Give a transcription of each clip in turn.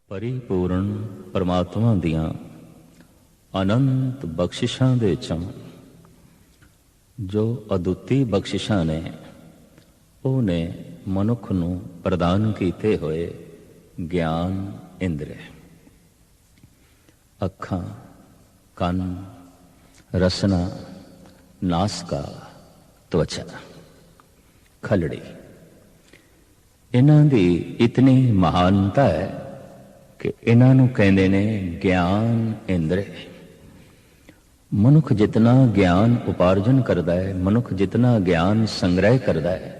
परिपूर्ण परमात्मा दियां अनंत बख्शिशां दे चों जो अदुੱਤੀ बख्शिशां ने ਉਹਨੇ मनुख नूं प्रदान कीते होए ज्ञान इंद्रिय अखां कन रसना नासका त्वचा खलड़ी इन्हां दी इतनी महानता है कि इन्हां नूं कहंदे ने ज्ञान इंद्रिय। मनुख जितना ज्ञान उपार्जन करता है, मनुख जितना ज्ञान संग्रह करता है,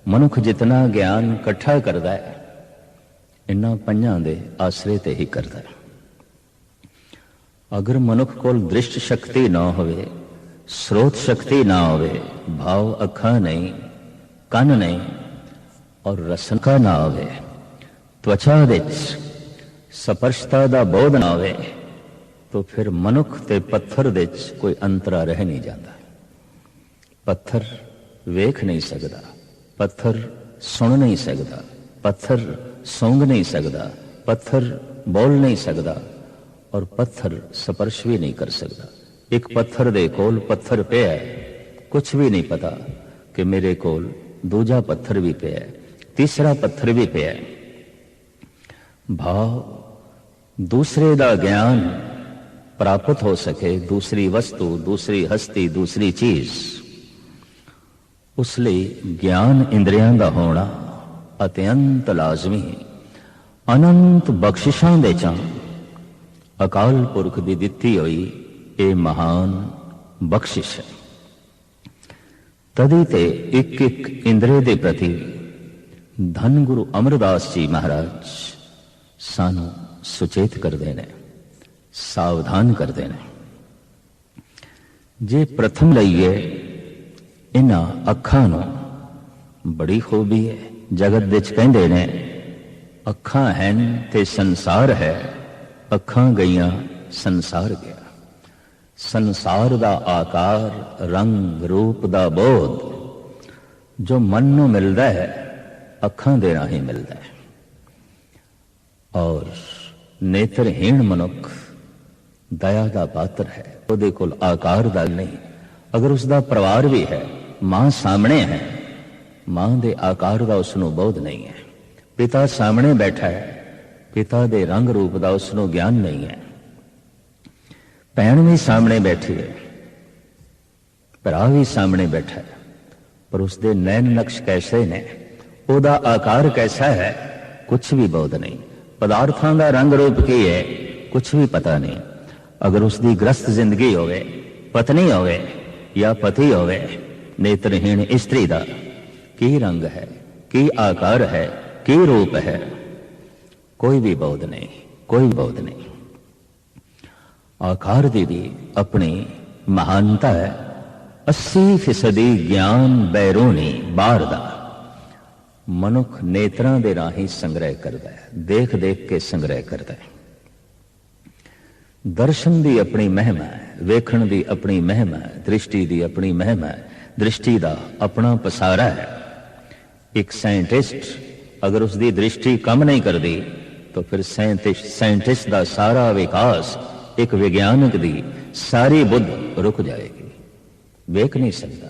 मनुख जितना ज्ञान इकट्ठा करता है, इन्हां पंजां दे आसरे ते ही करता है। अगर मनुख कोल दृष्ट शक्ति ना होवे, स्रोत शक्ति ना होवे, भाव अखां नहीं, कन नहीं और रसन का ना होवे, त्वचा विच स्पर्शता दा बोध ना होवे, तो फिर मनुख ते पत्थर दे कोई अंतरा रह नहीं जाता। पत्थर वेख नहीं सकता, पत्थर सुन नहीं सकता, पत्थर सूंघ नहीं सकता, पत्थर बोल नहीं सकता और पत्थर स्पर्श भी नहीं कर सकता। एक पत्थर दे कोल पत्थर पे है, कुछ भी नहीं पता कि मेरे कोल दूजा पत्थर भी पे है, तीसरा पत्थर भी पे है। भाव दूसरे दा ज्ञान प्राप्त हो सके, दूसरी वस्तु, दूसरी हस्ती, दूसरी चीज, उस लिए ज्ञान इंद्रियां दा होना अत्यंत लाजमी है। अनंत बख्शिशां दे च अकाल पुरख दी दित्ती हुई ये महान बख्शिश है। तदी ते एक एक इंद्रिय दे प्रति धन गुरु अमरदास जी महाराज सानू सुचेत करते हैं, सावधान करते हैं। जे प्रथम लईए इन्हां अखां नूं बड़ी खूबी है। जगत विच कहंदे ने अखां हैन ते संसार है, अखां गईयां संसार गया। संसार दा आकार, रंग, रूप दा बोध जो मन नूं मिलदा है अखां दे राहीं मिलदा है। और नेत्रहीन मनुख दया का पात्र है, ਉਹਦੇ ਕੋਲ आकार ਦਾ नहीं। अगर उसका परिवार भी है, मां सामने है, मां दे आकार का उसनों बोध नहीं है। पिता सामने बैठा है, पिता दे रंग रूप का उसनों ज्ञान नहीं है। भैन भी सामने बैठी है, भरा भी सामने बैठा है, पर उसके नैन नक्श कैसे ने, ਉਹਦਾ आकार कैसा है, कुछ भी बोध नहीं। पदार्थों का रंग रूप की है, कुछ भी पता नहीं। अगर उसकी ग्रस्त जिंदगी होवे, पत्नी होवे या पति होवे, नेत्रहीन स्त्री का की रंग है, की आकार है, की रूप है, कोई भी बोध नहीं, कोई बोध नहीं। आकार की भी अपनी महानता है। 80% ज्ञान बैरूनी बाहर दा मनुख नेत्रां दे राही संग्रह करता है, देख देख के संग्रह करता है। दर्शन की अपनी महिमा है, वेखण की अपनी महिमा है, दृष्टि की अपनी महिमा है, दृष्टि का अपना पसारा है। एक साइंटिस्ट अगर उसकी दृष्टि कम नहीं करती तो फिर साइंटिस्ट का सारा विकास, एक वैज्ञानिक की सारी बुद्ध रुक जाएगी। वेख नहीं सकता,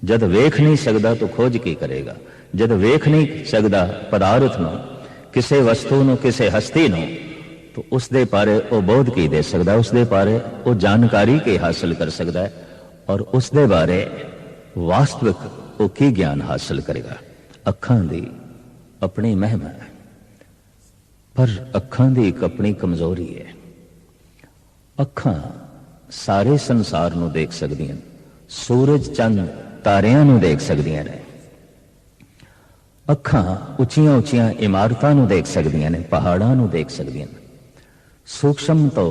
जब वेख नहीं सकता तो खोज की करेगा। जब वेख नहीं सकता पदार्थ नूं, किसी वस्तु नूं, किसी हस्ती नूं, तो उसके बारे वो बोध की दे सकता, उसके बारे वो जानकारी की हासिल कर सकता है और उसके बारे वास्तविक वो की ज्ञान हासिल करेगा। अखां दी अपनी महिमा है, पर अखां दी एक अपनी कमजोरी है। अखां सारे संसार नूं देख सकदियां, सूरज चंद तारियां नूं देख सकदियां ने। अखां उचियां उचियां इमारतां नूं देख सकदियां ने, पहाड़ां नूं देख सकदियां ने, सूक्ष्म तो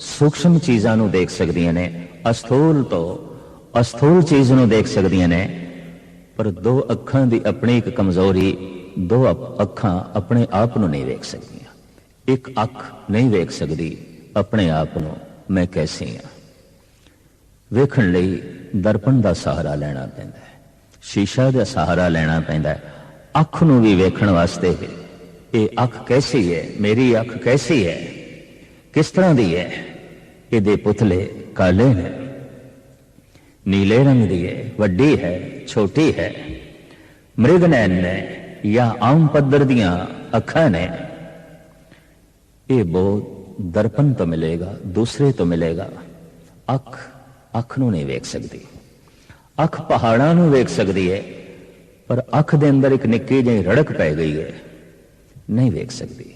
सूक्ष्म चीज़ां नूं देख सकदियां ने, अस्थूल तो अस्थूल चीज़ नूं देख सकदियां ने। पर दो अखां दी अपनी एक कमजोरी, दो अखां अपने आप नूं नहीं देख सकदियां। एक अख नहीं देख सकदी अपने आप नूं मैं कैसी हाँ। वेखण लई दर्पण का सहारा लेना पैंदा है, शीशा का सहारा लेना पैंदा है। अख नूं भी वेखण वास्ते ये अख कैसी है, मेरी अख कैसी है, किस तरह दी है। ये पुतले काले ने, नीले रंग दी है, वड्डी है, छोटी है, मृगनैन ने या आम पद्धर दियां अखां ने। ये बहुत दर्पण तो मिलेगा, दूसरे तो मिलेगा। अख अख नूं नहीं वेख सकती। अख पहाड़ां नूं वेख सकती है, पर अख दे अंदर एक निक्की जी रड़क पै गई है, नहीं वेख सकती।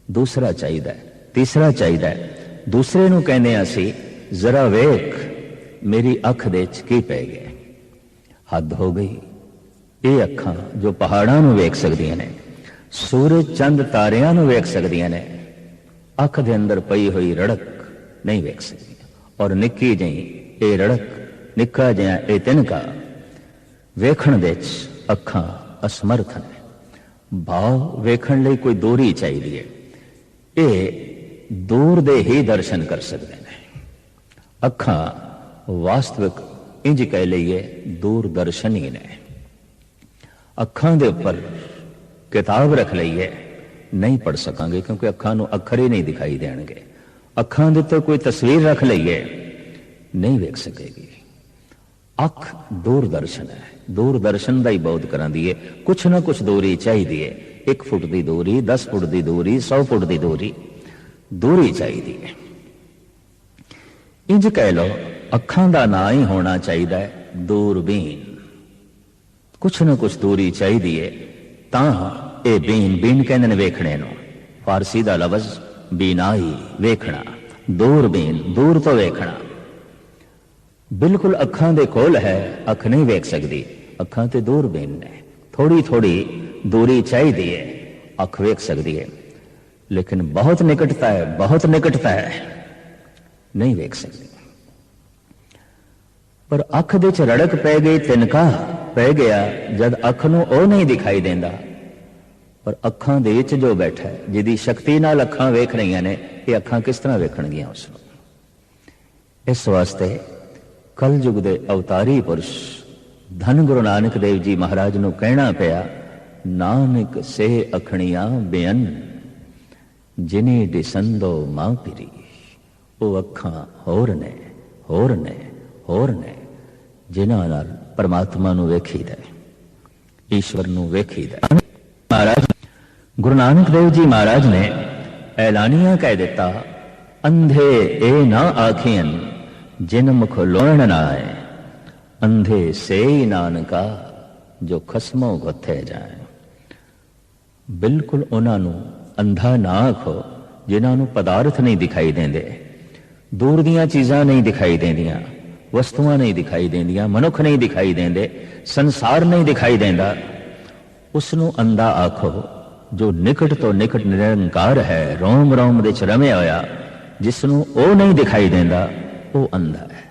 दूसरा चाहिए, तीसरा चाहिए। दूसरे नूं कहने असी जरा वेख मेरी अख दे च की पै गए। हद हो गई। ये अखां जो पहाड़ां नूं वेख सकदियां ने, सूरज चंद तारियां नूं वेख सकदियां ने, अख दे अंदर पई हुई रड़क नहीं वेख सकती। और निक्की जी ये रड़क, निक्का जिहा ये तिनका वेखण दे च अखां असमर्थ ने। भाव वेखण लई कोई दूरी चाहिए। ये दूर दे ही दर्शन कर सकते हैं। अखां वास्तविक इंज कह लईए दूरदर्शनी ने। अखां दे उपर किताब रख लईए, नहीं पढ़ सकांगे, क्योंकि अखां नूं अखर ही नहीं दिखाई देणगे। अखां दे उत्ते कोई तस्वीर रख लईए, नहीं वेख सकेगी। अख दूरदर्शन है, दूरदर्शन का ही बहुत करांदी है। कुछ ना कुछ दूरी चाहिए है। 1 फुट की दूरी, 10 फुट की दूरी, 100 फुट की दूरी चाहिए है। इंज कह लो अखां का ना ही होना चाहिए दूरबीन। कुछ ना कुछ दूरी चाहिए है, तां ये बीन कहते हैं वेखने नूं। फारसी का लफ्ज बीनाई, वेखना। दूरबीन, दूर तो वेखना। बिल्कुल अखां दे कोल है, अख नहीं वेख सकती। अखां ते दूरबीन ने, थोड़ी थोड़ी दूरी चाहिए है, अख वेख सकती है। लेकिन बहुत निकटता है, बहुत निकटता है, नहीं वेख सकती। पर अख दे च रड़क पै गई, तिनका पै गया। जद अख नूं ओ नहीं दिखाई देंदा, पर अखां दे विच जो बैठा है, जिहदी शक्ति नाल अखां वेख रही ने, ये अखां किस तरह वेखणगियां उसनूं। इस वास्ते कल युग दे अवतारी पुरुष धन गुरु नानक देव जी महाराज नूं कहना पिया, नानक से अखणियां बेअन जिने दिसंदो मां पिरी। वो अखां होर ने, होर ने, होर ने, जिन्हां नाल परमात्मा नूं वेखीदा, ईश्वर नूं वेखीदा। महाराज गुरु नानक देव जी महाराज ने ऐलानिया कह दिता, अंधे ए ना आखियन जिन मुख लोण ना आए, अंधे से ही नानका जो खसमों गुथे जाए। बिल्कुल उन्होंने अंधा ना आखो जिन्होंने पदार्थ नहीं दिखाई देंदे, दूर दियां चीज़ां नहीं दिखाई देंदियां, वस्तुआं नहीं दिखाई देंदियां, मनुख नहीं दिखाई देंदे, संसार नहीं दिखाई देंदा। उसनों अंधा आखो जो निकट तो निकट निरंकार है, रोम रोम दे च रमिया होया, जिसनों ओ नहीं दिखाई देंदा, वो अंधा है,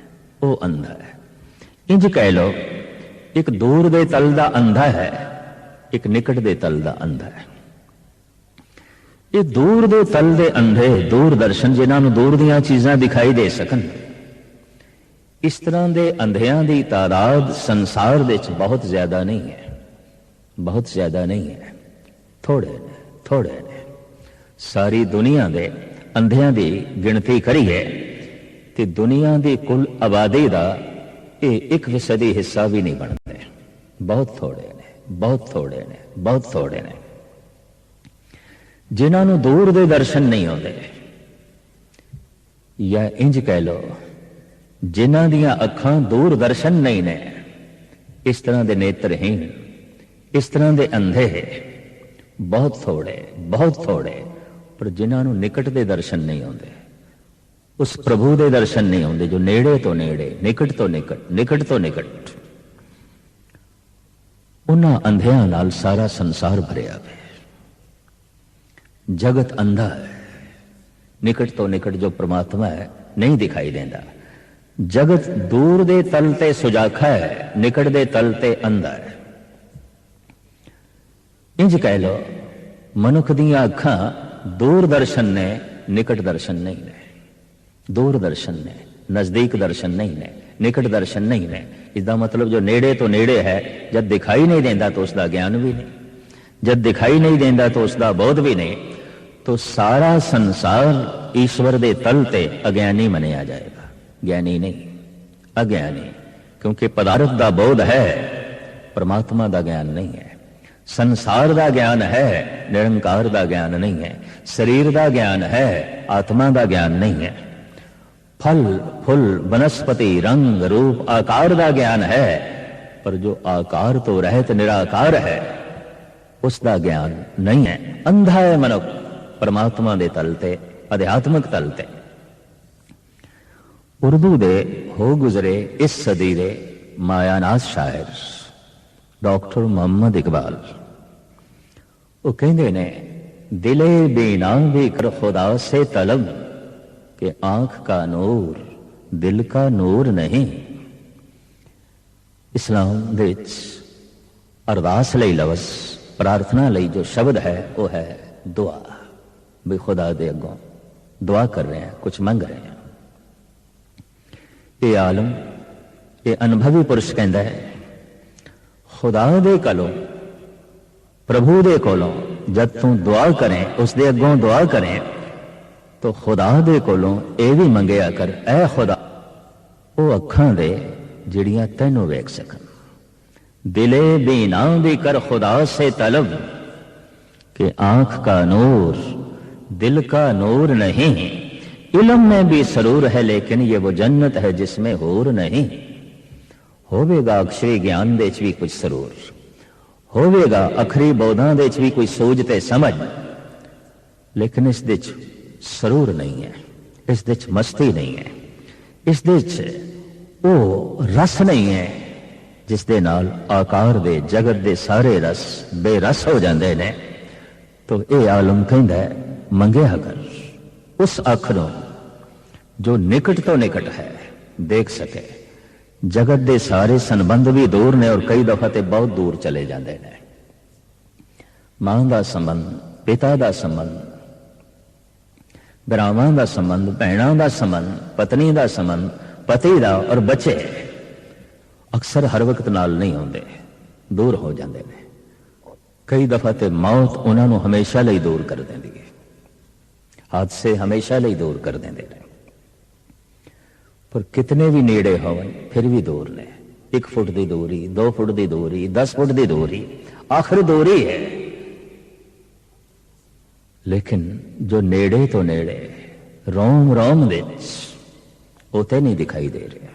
वो अंधा है। इंज कह लो एक दूर दे तल दा अंधा है, एक निकट दे तल दा अंधा है। ये दूर दे तल दे अंधे, दूरदर्शन जिन्होंने दूर दियां चीज़ां दिखाई दे सकन, इस तरह दे अंधियां दी तादाद संसार दे च बहुत ज्यादा नहीं है, बहुत ज्यादा नहीं है, थोड़े ने, थोड़े ने। सारी दुनिया दे अंधियां दी गिनती करिए ते दुनिया दी कुल आबादी दा ये 1% हिस्सा भी नहीं बनते। बहुत थोड़े ने, बहुत थोड़े ने, बहुत थोड़े ने जिन्होंने दूर दे दर्शन नहीं होते, या इंज कह लो जिन्हां दियां अखां दूर दर्शन नहीं ने, इस तरह के नेत्रहीन, इस तरह के अंधे बहुत थोड़े, बहुत थोड़े। पर जिन्होंने निकट के दर्शन नहीं होते, उस प्रभु के दर्शन नहीं होते जो नेड़े तो नेड़े, निकट तो निकट, निकट तो निकट, उन्हां अंधियां नाल सारा संसार भरिया है। जगत अंधा है, निकट तो निकट जो परमात्मा है नहीं दिखाई देता। जगत दूर दे तल ते सुजाखा है, निकट दे तल ते अंधा है। इंज कह लो मनुख दियां अखां दूर दर्शन ने, निकट दर्शन नहीं ने। दूर दर्शन ने, नजदीक दर्शन नहीं ने, निकट दर्शन नहीं ने। इसका मतलब जो नेड़े तो नेड़े है, जब दिखाई नहीं देता तो उसका ज्ञान भी नहीं। जब दिखाई नहीं देता तो उसका बोध भी नहीं, तो सारा संसार ईश्वर के तल ते अज्ञानी मनिया जाएगा, ज्ञानी नहीं, अज्ञानी। क्योंकि पदार्थ का बोध है, परमात्मा का ज्ञान नहीं है। संसार का ज्ञान है, निरंकार का ज्ञान नहीं है। शरीर का ज्ञान है, आत्मा का ज्ञान नहीं है। फल फूल वनस्पति रंग रूप आकार का ज्ञान है, पर जो आकार तो रहित निराकार है उसका ज्ञान नहीं है। अंधा है मनुख परमात्मा दे तल ते, अध्यात्मिक तल ते। उर्दू दे हो गुजरे इस सदी दे मायानाज शायर डॉक्टर मोहम्मद इकबाल वो कहते ने, दिले बेना भी कर खुदा से तलब कि आंख का नूर दिल का नूर नहीं। इस्लाम दे अरदास लई लवस प्रार्थना लई जो शब्द है वो है दुआ। भी खुदा दे अगों दुआ कर रहे हैं, कुछ मंग रहे हैं। ये आलम, ये अनुभवी पुरुष कहता है, खुदा दे कोलों प्रभु दे कोलों जब तू दुआ करें, उसके अगों दुआ करें, तो खुदा दे कोलों ये भी मंगया कर, ऐ खुदा वो अखां दे जिहड़ियां तैनूं वेख सकन। दिले बीना भी कर खुदा से तलब कि आंख का नूर दिल का नूर नहीं। इल्म में भी सरूर है लेकिन ये वो जन्नत है जिसमें हूर नहीं। होवेगा अक्षरी ज्ञान दे च भी कुछ सरूर, होवेगा अखरी बौद्धां दे च भी कोई सूझ ते समझ, लेकिन इस दे च सरूर नहीं है, इस दे च मस्ती नहीं है, इस दे च वो रस नहीं है जिस दे नाल आकार दे जगत दे सारे रस बेरस हो जाते हैं। तो ये आलम कहता है, मंगया कर उस अख नूं जो निकट तो निकट है, देख सके। जगत दे सारे संबंध भी दूर ने और कई दफा ते बहुत दूर चले जाते हैं। मां का संबंध, पिता का संबंध, भरावां का संबंध, भैणां का संबंध, पत्नी का संबंध, पति का और बच्चे अक्सर हर वक्त नाल नहीं होंदे, दूर हो जाते हैं। कई दफा ते मौत उन्होंने हमेशा लई दूर कर देती है, हादसे हमेशा लई दूर कर देंदे ने। पर कितने भी नेड़े होवन फिर भी दूर ने। 1 फुट की दूरी, 2 फुट की दूरी, 10 फुट की दूरी, आखिर दूरी है। लेकिन जो नेड़े तो नेड़े रोम रोम दे उते नहीं दिखाई दे रहे।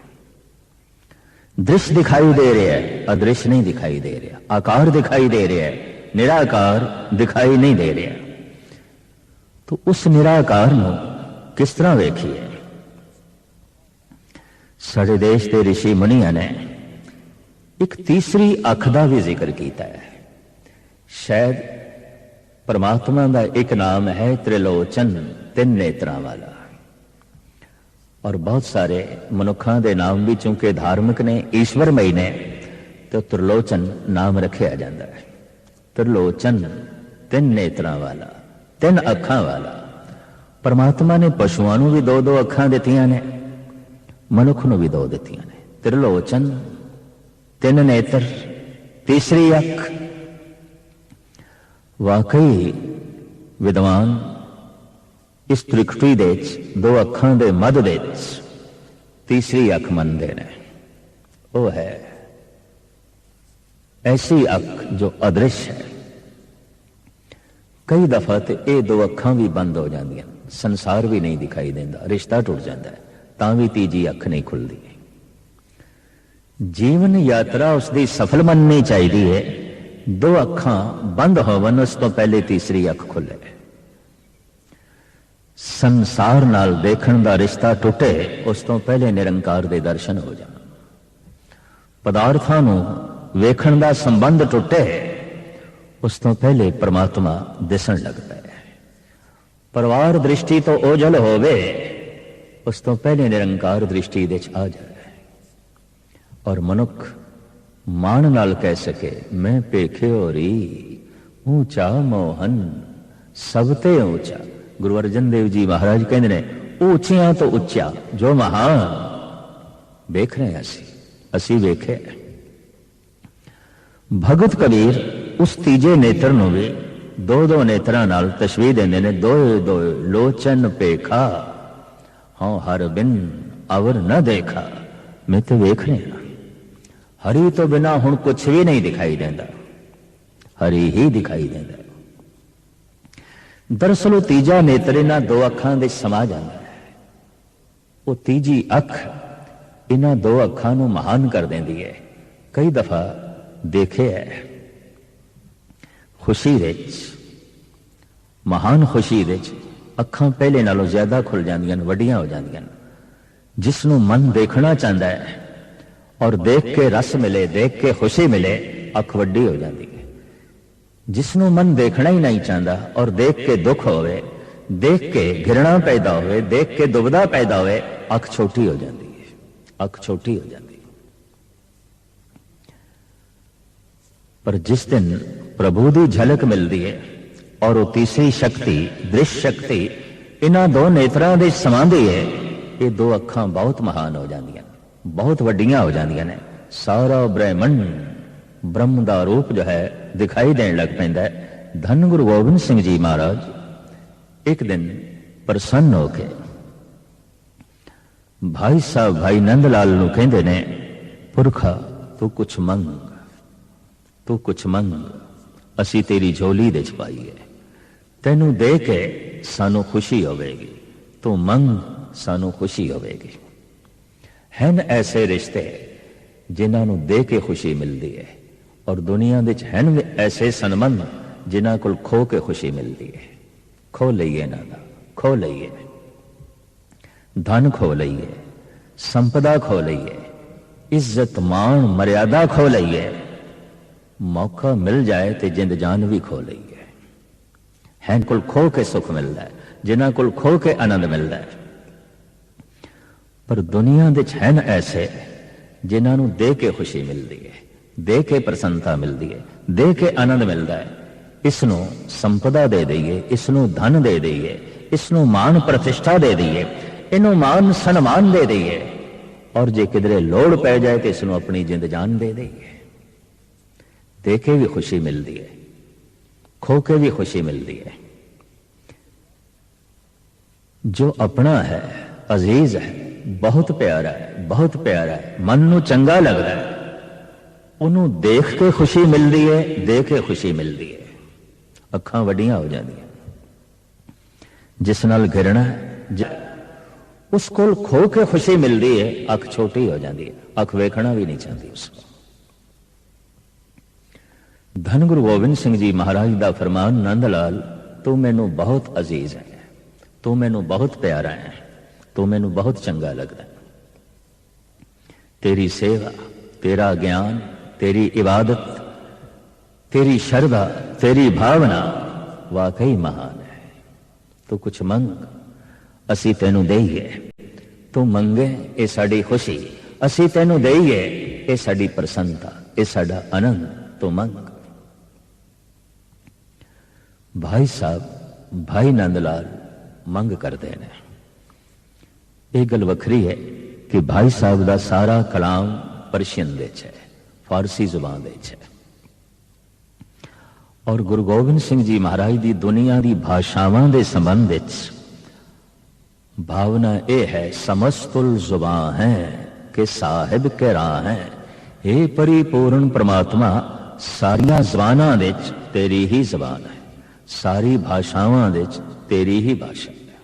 दृश्य दिखाई दे रहा है, अदृश्य नहीं दिखाई दे रहा। आकार दिखाई दे रहा है, निराकार दिखाई नहीं दे रहा। तो उस निराकार नूं किस तरह वेखिए? साडे देश के ऋषि मुनिया ने एक तीसरी अख का भी जिक्र किया है। शायद परमात्मा का एक नाम है त्रिलोचन, 3 नेत्रां वाला। और बहुत सारे मनुखों के नाम भी चूंकि धार्मिक ने, ईश्वरमयी ने, तो त्रिलोचन नाम रखा जाता है। त्रिलोचन 3 नेत्रां वाला, 3 अखां वाला। परमात्मा ने पशुओं को भी 2-2 अखां दित्तियां ने, मनुख नूं भी 2 दित्तियां ने। त्रिलोचन, 3 नेत्र, तीसरी अख। वाकई विद्वान इस त्रिकुटी दे 2 अखां दे मध दे तीसरी अख मनते हैं। वो है ऐसी अख जो अदृश्य है। कई दफा तो ये 2 अखां भी बंद हो जांदियां, संसार भी नहीं दिखाई देता, रिश्ता टुट जाता है, तां भी तीजी अख नहीं खुलती। जीवन यात्रा उसकी सफल मननी चाहिए है। 2 अखां बंद होवन उस तो पहले तीसरी अख खुले। संसार नाल देखण दा रिश्ता टुटे उस तो पहले निरंकार दे दर्शन हो जाण। पदार्थां नूं वेखण दा संबंध टुटे उस तो पहले परमात्मा दिसण लगता है। परिवार दृष्टि तो ओझल होवे उस तो पहले निरंकार दृष्टि दे आ जाए। और मनुख मान नाल कह सके, मैं पेखे होरी ऊंचा मोहन सबते ऊंचा। गुरु अर्जन देव जी महाराज कहते हैं, ऊंचियां तो उच्चा जो महान वेख रहे हैं, असी वेखे। भगत कबीर उस तीजे नेत्र नूं भी दो दो नेत्रां नाल तशबीह देंदे ने, दोए दोए लोचन पेखा हाँ हर बिन अवर न देखा। मैं तो वेख रहा हरि तो बिना हुण कुछ भी नहीं दिखाई देंदा, हरि ही दिखाई देंदा। दरअसल तीजा नेत्र इन्हां दो अखां दे समा जांदा है। वो तीजी अख इन्हां दो अखां नूं महान कर देंदी है। कई दफा देखे है खुशी विच, महान खुशी विच अखां पहले नालों ज्यादा खुल जांदियां, वड्डियां हो जांदियां। जिसनों मन देखना चाहता है और देख के रस मिले, देख के खुशी मिले, अख वड्डी हो जाती है। जिसनों मन देखना ही नहीं चाहता और देख के दुख होवे, देख के घृणा पैदा होवे, देख के दुविधा पैदा होवे, अख छोटी हो जाती है, अख छोटी हो जाती है। पर जिस दिन प्रभु की झलक मिलती है और वो तीसरी शक्ति दृश्य शक्ति इन्हां दो नेत्रां दे समांदी है, ये दो अखां बहुत महान हो जांदियां, बहुत वड्डियां हो जांदियां ने। सारा ब्रह्मंड ब्रह्म का रूप जो है दिखाई देने लग पैंदा है। धन गुरु गोबिंद सिंह जी महाराज एक दिन प्रसन्न होके भाई साहब भाई नंद लाल नूं कहंदे ने, पुरखा तू कुछ मंग, तू कुछ मंग, असी तेरी झोली दे च पाईए, तेनू दे के सानू खुशी होवेगी, तू मंग सानू खुशी होवेगी। हैं ऐसे रिश्ते जिन्हां नूं दे के खुशी मिलती है और दुनिया दे च हैं ऐसे संबंध जिन्हां कोल खो के खुशी मिलती है। खो लईए इन्हां दा, खो लईए, धन खो लईए, संपदा खो लईए, इज्जत मान मर्यादा खो लईए, मौका मिल जाए तो जिंद जान भी खो लईए। हैं कोल खो के सुख मिलता है, जिन्हां कोल खो के आनंद मिलता है। पर दुनिया दे हैं ऐसे जिन्हां नूं दे के खुशी मिलती है, दे के प्रसन्नता मिलती है, दे के आनंद मिलता है। इसनों संपदा दे दईए, इसनों धन दे दईए, इसनों मान प्रतिष्ठा दे दईए, इनों मान सन्मान दे दईए, और जे किधरे लोड़ पै जाए तो इसनों अपनी जिंद जान दे दईए। दे के भी खुशी मिलती है, खो के भी खुशी मिलती है। जो अपना है, अजीज है, बहुत प्यारा है, बहुत प्यारा है, मन नूं चंगा लगता है, उन्होंने देख के खुशी मिलती है, दे के खुशी मिलती है। अखां वड्डियां हो जांदियां। जिस नाल घृणा है उस कोल खो के खुशी मिलती है, अख छोटी हो जाती है, अख वेखना भी नहीं चाहती उसको। धन गुरु गोबिंद सिंह जी महाराज का फरमान, नंद लाल तू मैनू बहुत अजीज है, तू मैनू बहुत प्यारा है, तू मैनू बहुत चंगा लगता है। तेरी सेवा, तेरा ज्ञान, तेरी इबादत, तेरी श्रद्धा, तेरी भावना वाकई महान है। तू कुछ मंग, असी तेनू देईए, तू मंगे ये साड़ी खुशी, असी तेनू देईए ये साड़ी प्रसन्नता, ये साड़ा आनंद, तू मंग। भाई साहब भाई नंदलाल मंग करते हैं। एक गल वखरी है कि भाई साहब का सारा कलाम पर्शियन दे है, फारसी जुबान दे है, और गुरु गोबिंद सिंह जी महाराज की दुनिया की भाषावां दे संबंध विच भावना यह है, समस्तुल जुबान है कि साहिब के राह है। हे परिपूर्ण परमात्मा, सारिया जबानां दे तेरी ही जबान है, सारी भाषावां दे तेरी ही भाषा है,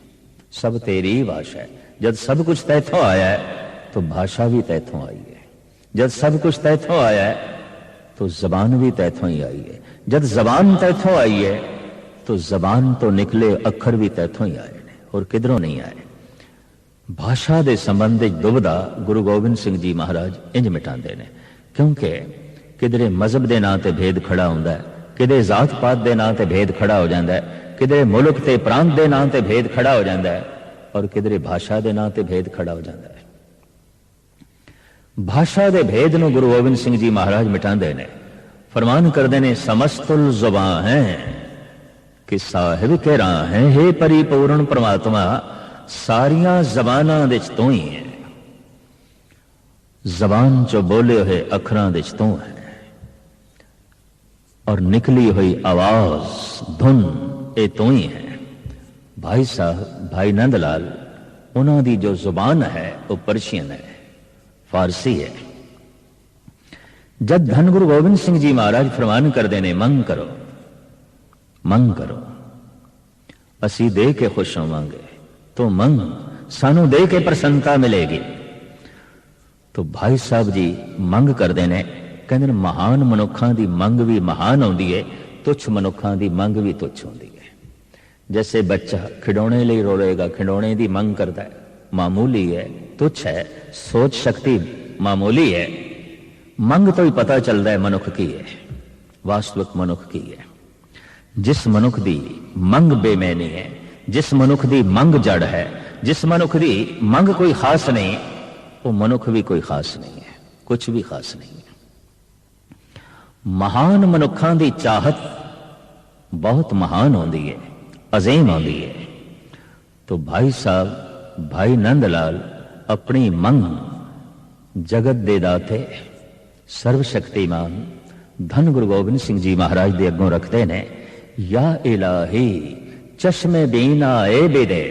सब तेरी ही भाषा है। जब सब कुछ तैथों आया है तो भाषा भी तैथों आई है, जब सब कुछ तैथों आया है तो जबान भी तैथों ही आई है, जब जबान तैथों आई है तो जबान तो निकले अखर भी तैथों ही आए और किधरों नहीं आए। भाषा के संबंध दुविधा गुरु गोबिंद सिंह जी महाराज इंज मिटाते हैं, क्योंकि किधरे मजहब के नां ते भेद खड़ा होंदा है, किधरे जात पात के नां ते भेद खड़ा हो जाता है, किधरे मुल्क ते प्रांत के नां ते भेद खड़ा हो जाता है, और किधरे भाषा के नां ते भेद खड़ा हो जाता है। भाषा के भेद नूं गुरु गोबिंद सिंह जी महाराज मिटाते हैं, फरमान करते हैं, समस्तुल जुबान है कि साहिब के राह है। हे परिपूर्ण परमात्मा, सारिया जबानां दे च तू ही है, जबान चो बोले हुए अखरां दे च तू है। और निकली हुई आवाज धुन ये तू ही है। भाई साहब भाई नंद लाल उन्होंने जो जुबान है वो पर्शियन है, फारसी है। जब धन गुरु गोबिंद सिंह जी महाराज फरमान करते ने मंग करो मंग करो, असी दे के खुश होवांगे, तो मंग सानू दे के प्रसन्नता मिलेगी। तो भाई साहब जी मंग करते ने, कहते महान मनुखों की मंग भी महान आउंदी है, तुच्छ मनुखों की मंग भी तुच्छ होंदी है। जैसे बच्चा खिडौने लिए रोएगा, खिडौने की मंग करता है, मामूली है, तुच्छ है, सोच शक्ति मामूली है। मंग तो ही पता चलता है मनुख की है, वास्तविक मनुख की है। जिस मनुख की मंग बेमैनी है, जिस मनुख की मंग जड़ है, जिस मनुख की मंग कोई खास नहीं, वो मनुख भी कोई खास नहीं है, कुछ भी खास नहीं है। महान मनुखों की चाहत बहुत महान होती है, अजीम होती है। तो भाई साहब भाई नंद लाल अपनी मंग जगत दे दाते सर्वशक्तिमान धन गुरु गोबिंद सिंह जी महाराज दे अगों रखते ने। या इलाही चश्मे बीना ए बेदे,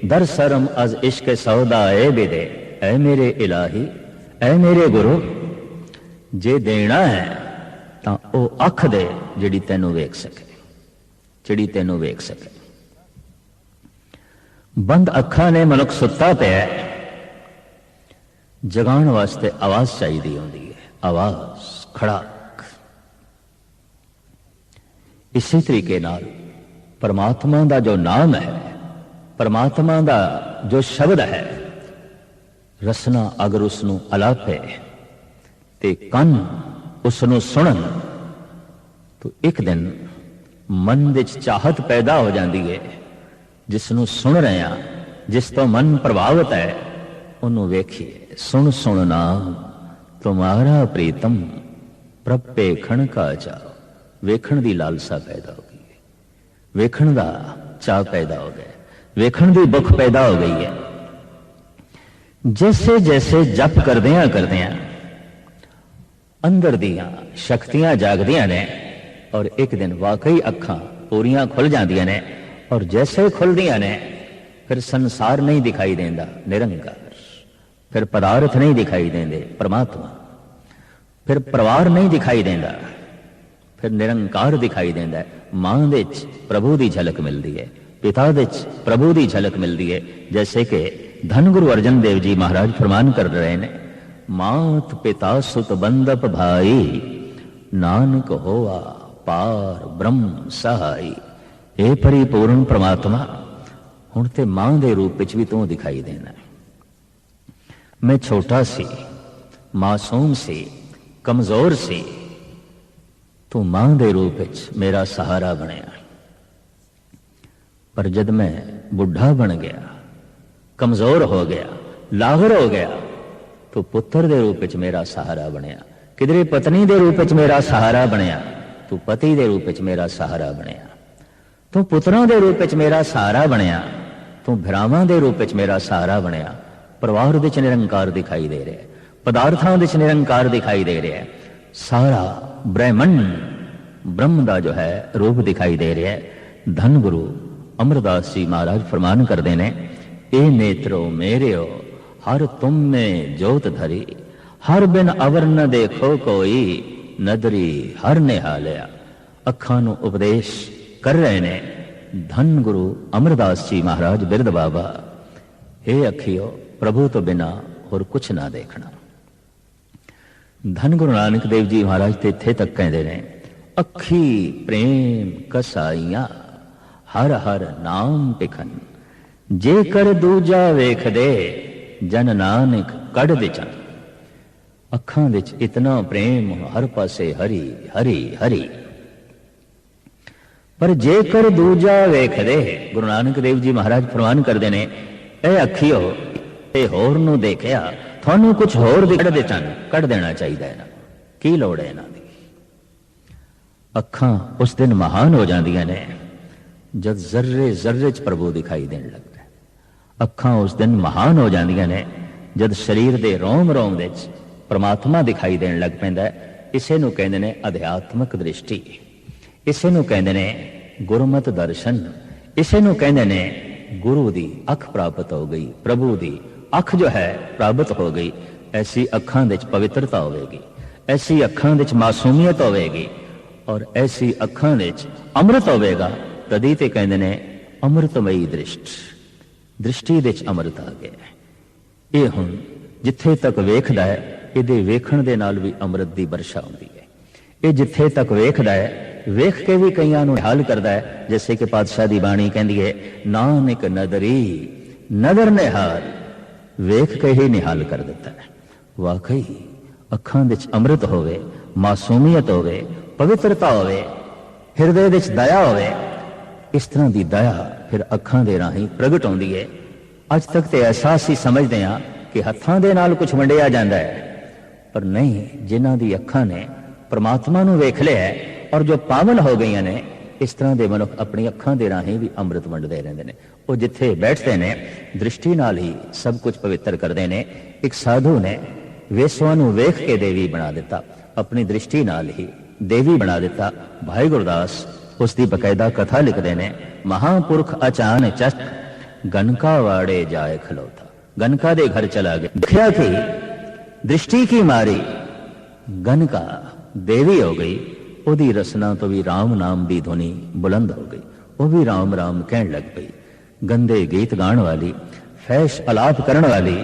दर सरम अज इश्क सौदा ए बेदे। ऐ मेरे इलाही, ऐ मेरे गुरु, जे देना है तां ओ अख दे जिहड़ी तैनू वेख सके, जिहड़ी तैनू वेख सके। बंद अखा ने मनुख सुता पिया, जगाण वास्ते आवाज चाहिए होंदी है, आवाज खड़ाक। इसी तरीके नाल परमात्मा का जो नाम है, परमात्मा का जो शब्द है, रसना अगर उसनू अलापे ते कन उसनू सुनन, तो एक दिन मन विच चाहत पैदा हो जाती है। जिसनू सुन रहे हैं, जिस तो मन प्रभावित है, उन्होंने वेखिए। सुन सुनना तुम्हारा प्रीतम प्रभ वेखण का चाओ। वेखण की लालसा पैदा हो गई है, वेखण का चाह पैदा हो गया, वेखण की भुख पैदा हो गई है। जैसे जैसे जप करदियां करदियां अंदर दियां शक्तियां जागदियां ने, और एक दिन वाकई अखां पूरियां खुल जांदियां ने। और जैसे खुलदियां ने, फिर संसार नहीं दिखाई देंदा, निरंकार। फिर पदार्थ नहीं दिखाई देंदे, परमात्मा। फिर परिवार नहीं दिखाई देंदा, फिर निरंकार दिखाई देंदा है। मां दे विच प्रभु की झलक मिलती है, पिता दे विच प्रभु की झलक मिलती है। जैसे कि धन गुरु अर्जन देव जी महाराज फरमान कर रहे हैं, मात पिता सुत बंदप भाई, नानक होवा पार ब्रह्म सहाई। हे परिपूर्ण परमात्मा, हुण ते मां दे रूप विच भी तू दिखाई देना। मैं छोटा सी, मासूम सी, कमजोर सी, तू मां दे रूप विच मेरा सहारा बनया। पर जद मैं बुढ़ा बन गया, कमजोर हो गया, लागर हो गया, तो पुत्र दे रूप विच मेरा सहारा बनया। किधरे पत्नी दे रूप विच मेरा सहारा बनया, तू पति दे रूप विच मेरा सहारा बनया। तू पुत्रां दे रूप विच मेरा सहारा बनया, तू भरावां दे रूप विच मेरा सहारा बनया। परिवार विच निरंकार दिखाई दे रहा है, पदार्थां विच निरंकार दिखाई दे रहा है। सारा ब्रह्मंड ब्रह्म का जो है रूप दिखाई दे रहा है। धन गुरु अमरदास जी महाराज फरमान करते हैं, ए नेत्रो मेरे हो हर तुम में जोत धरी, हर बिन अवर न देखो कोई, नदरी हर निहालिया। अखां नूं उपदेश कर रहे ने धन गुरु अमरदास जी महाराज बिरद बाबा। हे अखियो, प्रभु तो बिना और कुछ ना देखना। धन गुरु नानक देव जी महाराज ते इत्थे तक कहते हैं, अखी प्रेम कसाइया हर हर नाम पिखन, जेकर दूजा वेख दे जन नानक कड़ विचन। अखां विच इतना प्रेम, हर पासे हरि हरि हरि। पर जेकर दूजा वेख दे, गुरु नानक देव जी महाराज फरमान करते हैं, ए अखियो, ए होर नूं देखिया, थानू कुछ होर कड़ देना चाहिए ना, की लोड़ है इन्हां दी। अखां उस दिन महान हो जांदियां ने जब जर्रे जर्रे च प्रभु दिखाई देने लगता है। अखां उस दिन महान हो जांदियां ने जब शरीर दे रोम रोम दे परमात्मा दिखाई देने लग पैंदा है। इसे नूं कहंदे ने अध्यात्मक दृष्टि। इसे नूं कहंदे ने गुरमत दर्शन, इसे नूं कहंदे ने गुरु दी अख प्राप्त हो गई, प्रभु दी अख जो है प्राप्त हो गई। ऐसी अखां दे च पवित्रता होगी, ऐसी अखां दे च मासूमियत होगी और ऐसी अखां दे च अमृत होगा। तदी ते कहंदे ने अमृतमयी दृष्टि दे च अमृत आ गया। ये हुण जिथे तक वेखदा है, इहदे वेखण दे नाल भी अमृत दी वर्षा होंदी है। ये जिथे तक वेखदा है, वेख के भी कईयां नूं निहाल करदा है। जैसे कि पातशाह दी बाणी कहंदी है, नानक नदरी नदर निहाल, वेख के ही निहाल कर देता है। वाकई अखां दे च अमृत होवे, मासूमियत होवे, पवित्रता होवे, हिरदे दे च दया होवे। इस तरह की दया फिर अखां दे राही प्रगट होंदी है। अज तक तो एहसास ही समझते हैं कि हत्थां दे नाल कुछ वंडिया जाता है, पर नहीं, जिन्हां दी अखां ने परमात्मा नूं वेख लिया है और जो पावन हो गई ने, इस तरह के मनुख अपनी अखां दे राही भी अमृत वंडते रहते हैं। वो जिथे बैठते हैं दृष्टि नाल ही सब कुछ पवित्र करते हैं। एक साधु ने वेसुआ नूं वेख के देवी बना दिता, अपनी दृष्टि नाल ही देवी बना दिता। भाई गुरदास उसकी बकायदा कथा लिखते हैं, महापुरख अचान चक गनका वाड़े जाए खलोता। गनका दे घर चला गया, देखा कि दृष्टि की मारी गनका देवी हो गई। ओदी रसना तो भी राम नाम की ध्वनि बुलंद हो गई, वो भी राम राम कहन लग पई। गंदे गीत गाण वाली, फैश अलाप करन वाली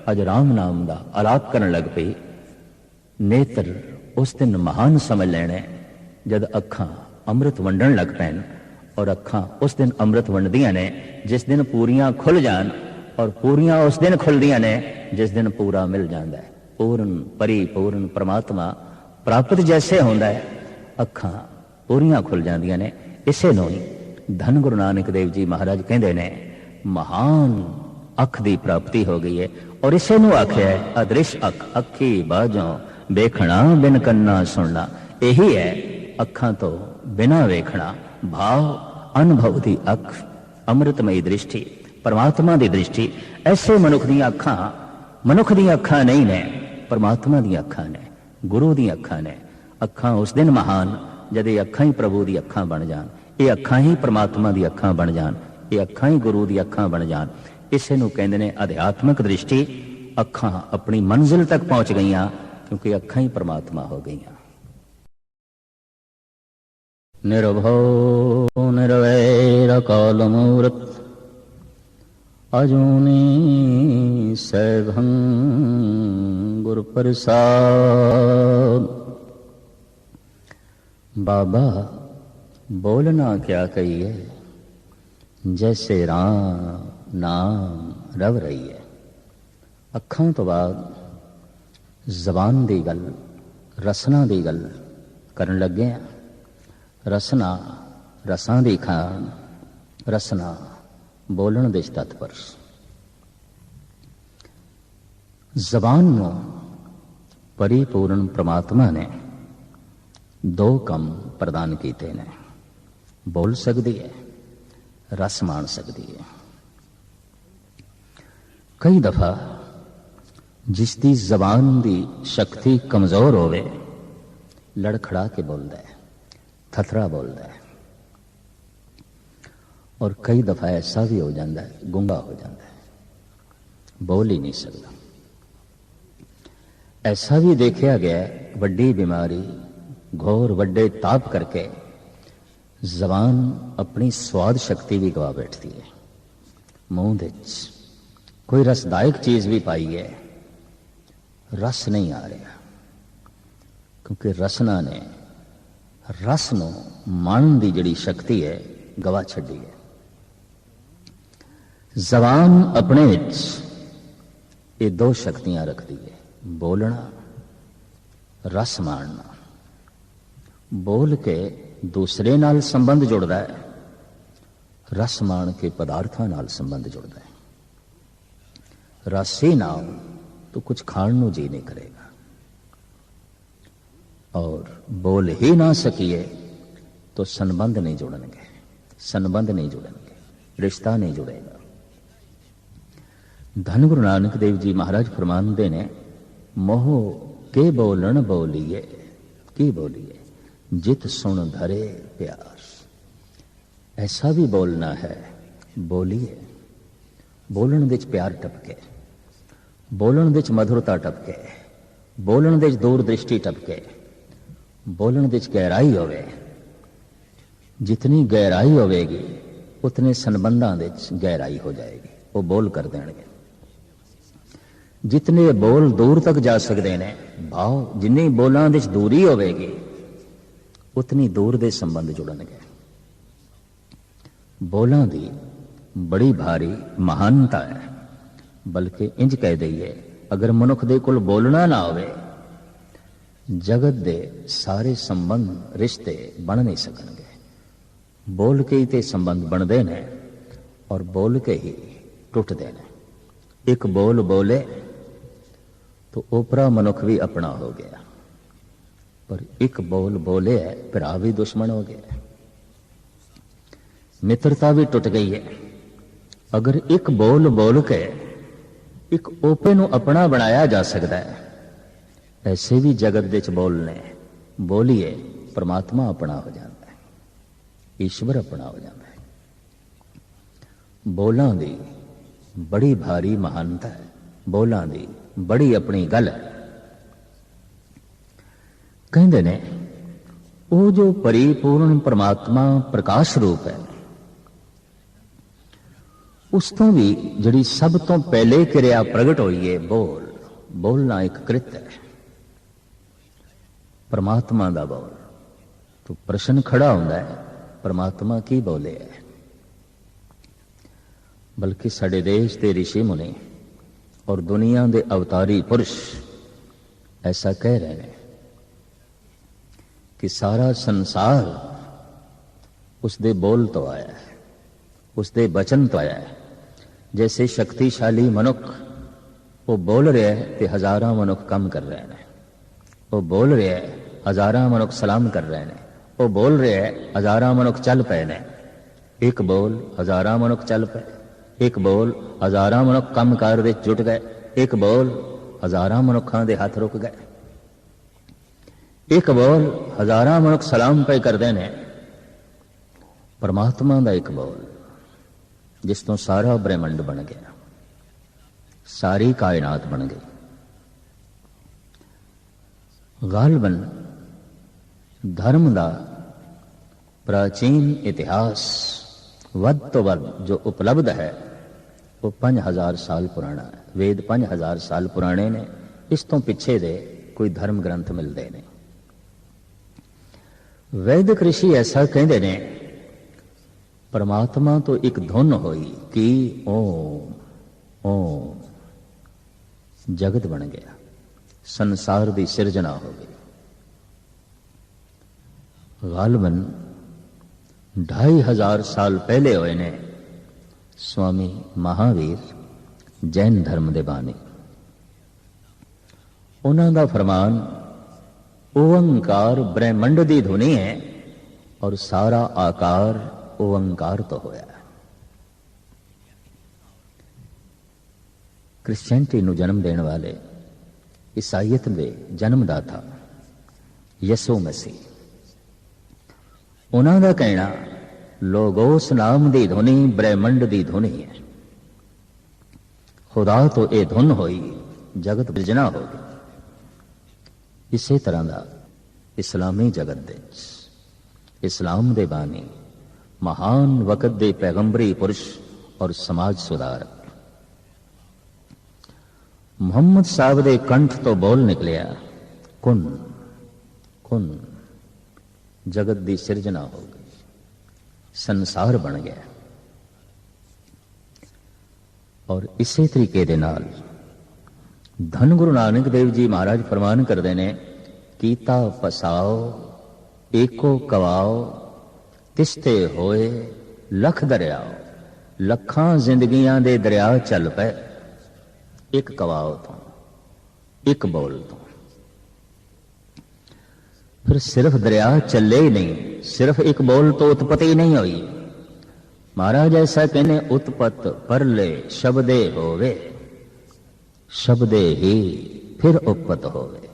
अज राम नाम का अलाप करन लग पई। नेत्र उस दिन महान समझ लेने जद अखां अमृत वंडन लग पैन, और अखां उस दिन अमृत वंडदियां ने जिस दिन पूरियां खुल जान, और पूरियां उस दिन खुलदियां ने जिस दिन पूरा मिल जाता है। पूर्ण परिपूर्ण परमात्मा प्राप्त जैसे होंदा है, अखां पूरियां खुल जांदियां ने। इसे नूं धन गुरु नानक देव जी महाराज कहंदे ने महान अख दी प्राप्ति हो गई है। और इसे नूं आख्या है अदृश अख, अखी बाजों देखना बिन कन्ना सुनना। यही है अखां तो बिना वेखना, भाव अनुभव दी अख, अमृतमयी दृष्टि, परमात्मा दी दृष्टि। ऐसे मनुख दी अखां मनुख दी अखां नहीं ने, परमात्मा दी अखां ने, गुरु दी अखां ने। अखां उस दिन महान जद ये अखां ही प्रभु दी अखां बन जान, ये अखां ही परमात्मा दी अखां बन जान, ये अखां ही गुरु दी अखां बन जान। इसे नूं कहंदे ने अध्यात्मक दृष्टि। अखां अपनी मंजिल तक पहुंच गईयां क्योंकि अखां ही परमात्मा हो गईयां। निर्भव निर्वैर काल मूरत अजूनी सैभं गुरु प्रसाद। बाबा बोलना क्या कहिए, जैसे राम नाम रव रही है। अखां तो बाद जबान दी गल, रसना दी गल करन लगे हैं। रसना रसां दी खान, रसना बोलन दे तत्पर। जबान नूं परिपूर्ण परमात्मा ने दो कम प्रदान कीते ने, बोल सकती है, रस मान सकती है। कई दफा जिसकी जबान की शक्ति कमजोर होवे, लड़खड़ा के बोलता है, थथरा बोलता है। और कई दफा ऐसा भी हो जाता है, गूंगा हो जाता है, बोल ही नहीं सकता। ऐसा भी देखा गया, वड्डी बीमारी, घोर वड्डे ताप करके जबान अपनी स्वाद शक्ति भी गवा बैठती है। मुंह दे कोई रसदायक चीज भी पाई है, रस नहीं आ रहा, क्योंकि रसना ने रस नूं माणन दी जिहड़ी शक्ति है गवा छड्डी है। जबान अपने विच ये दो शक्तियां रखती है, बोलना, रस माणना। बोल के दूसरे नाल संबंध जुड़ता है, रस मान के पदार्थां नाल संबंध जुड़ता है। रस ही ना हो तो कुछ खाण नूं जी नहीं करेगा, और बोल ही ना सकिए तो संबंध नहीं जुड़ेंगे, संबंध नहीं जुड़ेंगे, रिश्ता नहीं जुड़ेगा। धन गुरु नानक देव जी महाराज फरमाते ने, मोह के बोलन बोलिए की बोलिए, जित सुन धरे प्यार। ऐसा भी बोलना है, बोलिए। बोलन विच प्यार टपके, बोलन विच मधुरता टपके, बोलन विच दूरदृष्टि टपके, बोलन विच गहराई होवे। जितनी गहराई होवेगी उतने संबंधां विच गहराई हो जाएगी। वो बोल कर देंगे। जितने बोल दूर तक जा सकते हैं, भाव जिन्नी बोलां विच दूरी होवेगी उतनी दूर दे संबंध जुड़नगे। बोलां दी बड़ी भारी महानता है। बल्कि इंज कह दईए, अगर मनुख दे कोल बोलना ना होवे, जगत दे सारे संबंध रिश्ते बन नहीं सकणगे। बोल के ही ते संबंध बनते हैं और बोल के ही टुटते हैं। एक बोल बोले तो ओपरा मनुख भी अपना हो गया, पर एक बोल बोले भरा भी दुश्मन हो गया। मित्रता भी टुट गई है। अगर एक बोल बोल के एक ओपे नूं अपना बनाया जा सकता है, ऐसे भी जगत विच बोलने बोलिए परमात्मा अपना हो जाता है, ईश्वर अपना हो जाता है। बोलां दी बड़ी भारी महानता है, बोलां दी बड़ी अपनी गल है। कहंदे ने वो जो परिपूर्ण परमात्मा प्रकाश रूप है, उस तो भी जिहड़ी सब तो पहले क्रिया प्रगट होई है बोल। बोलना एक कृत है, परमात्मा दा बोल। तो प्रश्न खड़ा होंदा है, परमात्मा की बोले है। बल्कि साडे देश के ऋषि मुनि और दुनिया के अवतारी पुरुष ऐसा कह रहे हैं कि सारा संसार उसके बोल तो आया है, उसके वचन तो आया है। जैसे शक्तिशाली मनुख वो बोल रहे हैं तो हजारां मनुख कम कर रहे हैं, वो बोल रहे हैं हजारां मनुख सलाम कर रहे हैं, वो बोल रहे हैं हजारां मनुख चल पे ने। एक बोल हजारां मनुख चल पे, एक बोल हजारां मनुख कम कार दे जुट गए, एक बोल हजारां मनुखां दे हाथ रुक गए, एक बोल हजारां मनुख सलाम पे करते हैं। परमात्मा का एक बोल जिस तो सारा ब्रह्मंड बन गया, सारी कायनात बन गई। गालबन धर्म का प्राचीन इतिहास वध तो वध जो उपलब्ध है वो 5000 साल पुराना है। वेद 5000 साल पुराने ने, इस तो पिछे दे कोई धर्म ग्रंथ मिलते नहीं। वैदिक ऋषि ऐसा कहते ने, परमात्मा तो एक धुन होई कि ओम ओम, जगत बन गया, संसार की सिरजना हो गई। गालबन 2500 साल पहले होए ने स्वामी महावीर जैन धर्म दे बानी। उन्हां दा फरमान ओंकार ब्रह्मंड दी धुनी है और सारा आकार ओंकार तो होया। क्रिश्चियनिटी नूं जन्म देने वाले ईसाईयत दे जन्मदाता यसु मसीह, उन्हां दा कहना लोगोस नाम दी धुनी ब्रह्मंड दी धुनी है। खुदा तो ये धुन होई, जगत बिरजना हो गई। इसे तरह का इस्लामी जगत दे इस्लाम दे बानी महान वकत दे पैगंबरी पुरुष और समाज सुधारक मुहम्मद साहब दे कंठ तो बोल निकलिया, कुन कुन, जगत दी सिरजना हो गई, संसार बन गया। और इसे तरीके दे नाल धन गुरु नानक देव जी महाराज फरमान करते ने, कीता पसाओ एको कवाओ तिस्ते होए लख दरियाओ। लखां जिंदगियां दे दरिया चल पे एक कवाओ तो, एक बोल तो। फिर सिर्फ दरिया चले ही नहीं, सिर्फ एक बोल तो उत्पत्ति नहीं हुई। महाराज ऐसा कहने, उत्पत्त परले शब्दे होवे, शब्दे ही फिर उपपत होवे।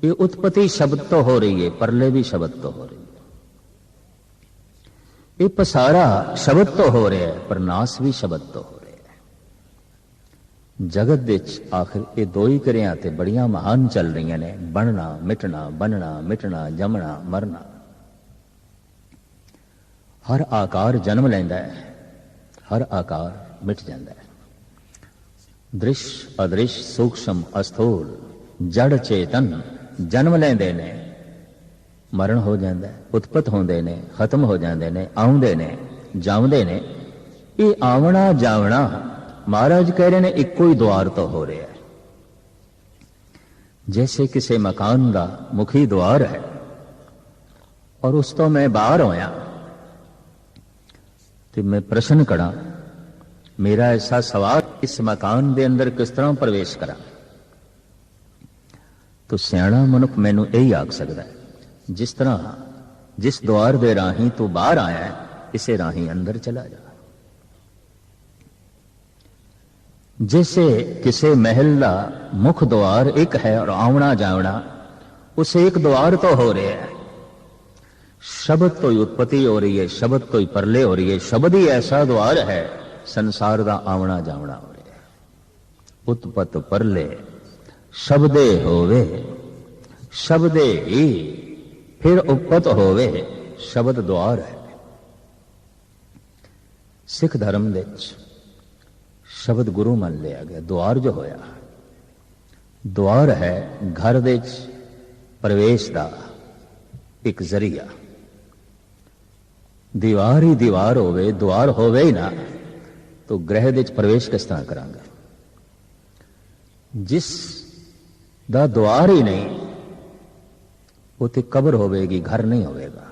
ये उत्पत्ति शब्द तो हो रही है, परले भी शब्द तो हो रही है। ਇਹ ਪਸਾਰਾ ਸ਼ਬਦ ਤੋਂ ਹੋ ਰਿਹਾ ਹੈ, ਪਰ ਨਾਸ ਵੀ ਸ਼ਬਦ ਤੋਂ ਹੋ ਰਿਹਾ ਹੈ। ਜਗਤ ਵਿੱਚ ਆਖਿਰ ਇਹ ਦੋ ਹੀ ਕਿਰਿਆ ਤੇ ਬੜੀਆਂ ਮਹਾਨ ਚੱਲ ਰਹੀਆਂ ਨੇ, ਬਣਨਾ ਮਿਟਣਾ, ਬਣਨਾ ਮਿਟਣਾ, ਜੰਮਣਾ ਮਰਨਾ। ਹਰ ਆਕਾਰ ਜਨਮ ਲੈਂਦਾ ਹੈ, ਹਰ ਆਕਾਰ ਮਿਟ ਜਾਂਦਾ ਹੈ। ਦ੍ਰਿਸ਼ ਅਦ੍ਰਿਸ਼ ਸੂਖਸ਼ਮ ਅਸਥੂਲ ਜੜ ਚੇਤਨ ਜਨਮ ਲੈਂਦੇ ਨੇ, ਮਰਨ ਹੋ ਜਾਂਦਾ ਹੈ, ਉਤਪਤ ਹੁੰਦੇ ਨੇ, ਖਤਮ ਹੋ ਜਾਂਦੇ ਨੇ, ਆਉਂਦੇ ਨੇ, ਜਾਉਂਦੇ ਨੇ। ਇਹ ਆਵਣਾ ਜਾਵਣਾ ਮਹਾਰਾਜ ਕਹਿ ਰਹੇ ਨੇ ਇੱਕੋ ਹੀ ਦੁਆਰ ਤੋਂ ਹੋ ਰਿਹਾ ਹੈ। जैसे किसी मकान का मुखी द्वार है और उस तो मैं बाहर होया तो मैं प्रश्न करा, मेरा ऐसा सवाल, इस मकान के अंदर किस तरह प्रवेश करा, तो सियाणा मनुख मैनू यही आख सकता है, जिस तरह जिस द्वार दे राही तू बाहर आया है, इसे राही अंदर चला जा। जैसे किसी महल का मुख द्वार एक है और आवना जावना उस एक द्वार तो हो रहा है। शब्द तो ही उत्पत्ति हो रही है, शब्द तो ही परले हो रही है, शब्द ही ऐसा द्वार है, संसार का आवना जावना हो रहा है। उत्पत परले शब्दे होवे, शब्दे ही फिर उपत होवे, शब्द द्वार है। सिख धर्म दे शब्द गुरु मान लिया गया। द्वार जो होया, द्वार है घर दे प्रवेश का एक जरिया। दीवार ही दीवार होवे, द्वार होवे ही ना, तो गृह दे प्रवेश किस तरह करांगे? जिस दा द्वार ही नहीं, उते कब्र होवेगी, घर नहीं होवेगा।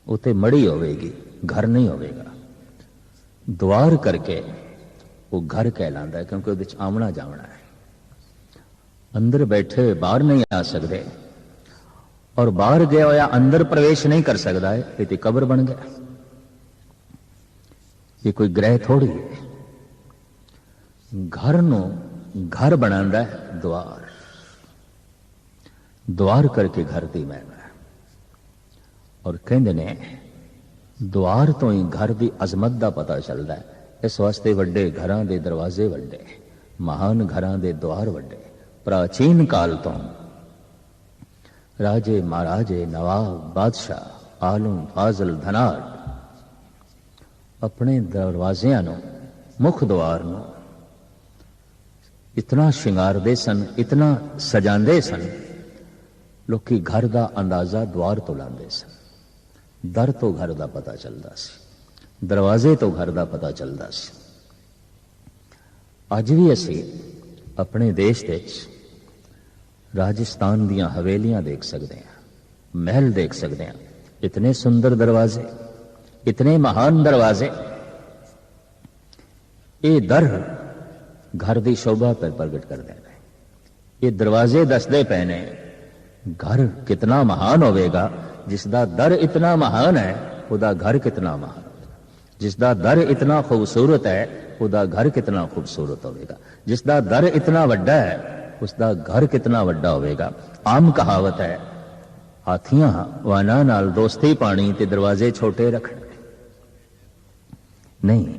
उते मड़ी होवेगी, घर नहीं होवेगा। द्वार करके वो घर कहलाता है, क्योंकि उहदे च आमना जावना है। अंदर बैठे हुए बाहर नहीं आ सकते, और बाहर गया होया अंदर प्रवेश नहीं कर सकता है, ये तो कब्र बन गया। ये कोई ग्रह थोड़ी है। घर नो घर बनांदा है द्वार, द्वार करके घर दी महिमा। और कहंदे ने द्वार तो ही घर की अजमत का पता चलता है। इस वास्ते वड्डे घरां दे दरवाजे वड्डे, महान घरां दे द्वार वड्डे। प्राचीन काल तो राजे महाराजे नवाब बादशाह आलम फाजल धनाट अपने दरवाजियां नो, मुख द्वार नो इतना शिंगारदे सन, इतना सजांदे सन, लोकी घर का अंदाजा द्वार तो लांदे सन। दर तो घर का पता चलता सी, दरवाजे तो घर का पता चलता सी। अज भी असी अपने देश दे राजस्थान दियां हवेलियां देख सकते हैं, महल देख सकते हैं। इतने सुंदर दरवाजे, इतने महान दरवाजे। ये दर घर की शोभा पर प्रगट कर देना। ये दरवाजे दसदे पे ने घर कितना महान होवेगा। जिसका दर इतना महान है, उसका घर कितना महान होगा। जिसका दर इतना खूबसूरत है, उसका घर कितना खूबसूरत होगा। जिसका दर इतना वड्डा है, उसका घर कितना वड्डा होगा। आम कहावत है, हाथियां वाना नाल दोस्ती पानी ते दरवाजे छोटे रखने। नहीं,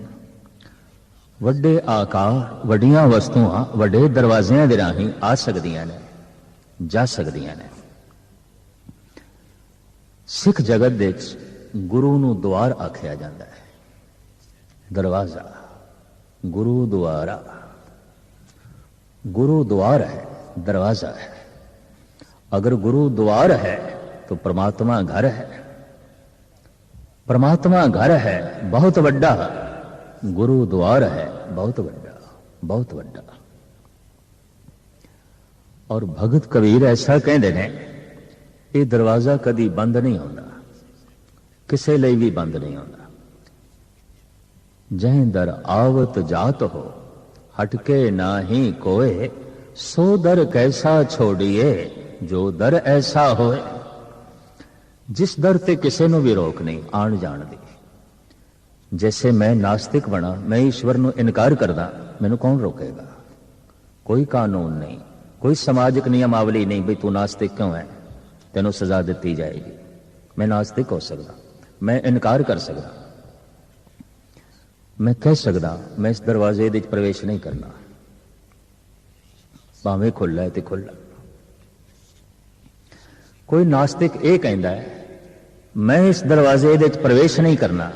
वड्डे आकार वड्डियां वस्तुआं वड्डे दरवाजियां दे राहीं आ सकदियां ने, जा सकदियां ने। सिख जगत दे गुरु नूं द्वार आख्या जाता है। दरवाजा, गुरुद्वारा। गुरु द्वार है, दरवाजा है। अगर गुरु द्वार है तो परमात्मा घर है। परमात्मा घर है बहुत बड़ा, गुरु द्वार है बहुत बड़ा, बहुत बड़ा। और भगत कबीर ऐसा कहते हैं, ये दरवाजा कदी बंद नहीं होता, किसी लिए भी बंद नहीं होता। जह दर आवत जात हो, हटके ना ही कोय, सो दर कैसा छोड़िए, जो दर ऐसा होए। जिस दर ते किसी को भी रोक नहीं आन जान दी। जैसे मैं नास्तिक बना, मैं ईश्वर को इनकार करदा, मैनू कौन रोकेगा? कोई कानून नहीं, कोई समाजिक नियमावली नहीं भी तू नास्तिक क्यों है, तेनों सजा दी जाएगी। मैं नास्तिक हो सकता, मैं इनकार कर सकदा, मैं कह सकदा मैं इस दरवाजे दे प्रवेश नहीं करना, भावें खुला है तो खुला। कोई नास्तिक यह कहता है मैं इस दरवाजे दे प्रवेश नहीं करना,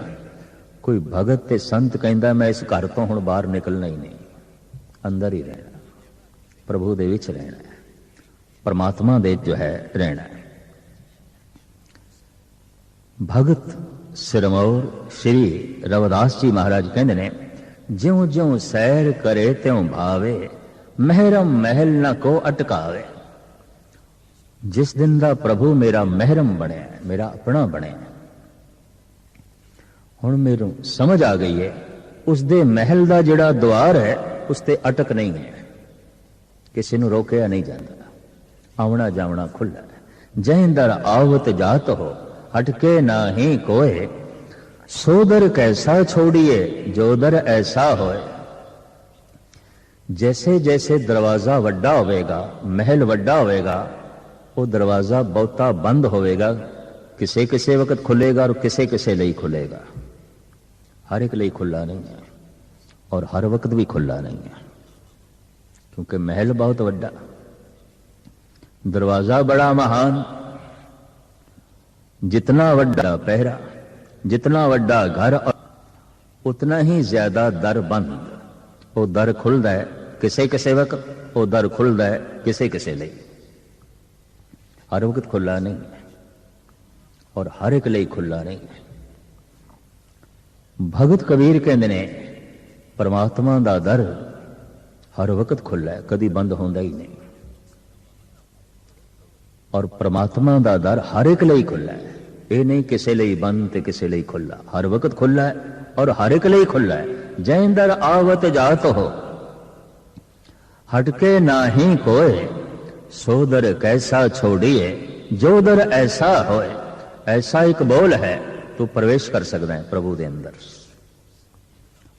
कोई भगत ते संत कहता मैं इस घर तो हुण बाहर निकलना ही नहीं, अंदर ही रहना, प्रभु दे विच रहना है, परमात्मा दे जो है रहना है। भगत सिरमौर श्री रविदास जी महाराज कहते ने ज्यों ज्यों सैर करे त्यों भावे, महरम महल न को अटकावे। जिस दिन दा प्रभु मेरा महरम बने, मेरा अपना बने, हुण मेनू समझ आ गई है उस दे महल दा जिहड़ा द्वार है उस ते अटक नहीं है, किसी नू रोकिया नहीं जाता, आवना जावना खुला है। जै दर आवत जात हो हटके ना ही कोय, सो दर कैसा छोड़िए जो दर ऐसा होए। जैसे जैसे दरवाजा वड्डा होवेगा, महल वड्डा होवेगा, वो दरवाजा बहुता बंद होवेगा, किसे किसे वक्त खुलेगा और किसे किसे लिए खुलेगा, हर एक लिए खुला नहीं है और हर वक्त भी खुला नहीं है, क्योंकि महल बहुत वड्डा, दरवाजा बड़ा महान। जितना वड्डा पहरा, जितना वड्डा घर, उतना ही ज्यादा दर बंद। वो दर खुलदा है किसे किसे वक्त, वो दर खुलदा है किसे किसे लिए, हर वक्त खुला नहीं है और हर एक लिए खुला नहीं है। भगत कबीर कहते ने परमात्मा दा दर हर वक्त खुला है, कदी बंद होंदा ही नहीं, और परमात्मा दा दर हर एक लिए खुला है, ये नहीं किसी लिए बंद ते किसी लिए खुला, हर वक्त खुला है और हर एक लिए खुला है। जै दर आवत जात हो हटके ना ही कोय, सो दर कैसा छोड़िए जो दर ऐसा होए। ऐसा एक बोल है तू प्रवेश कर सकता है प्रभु दे अंदर,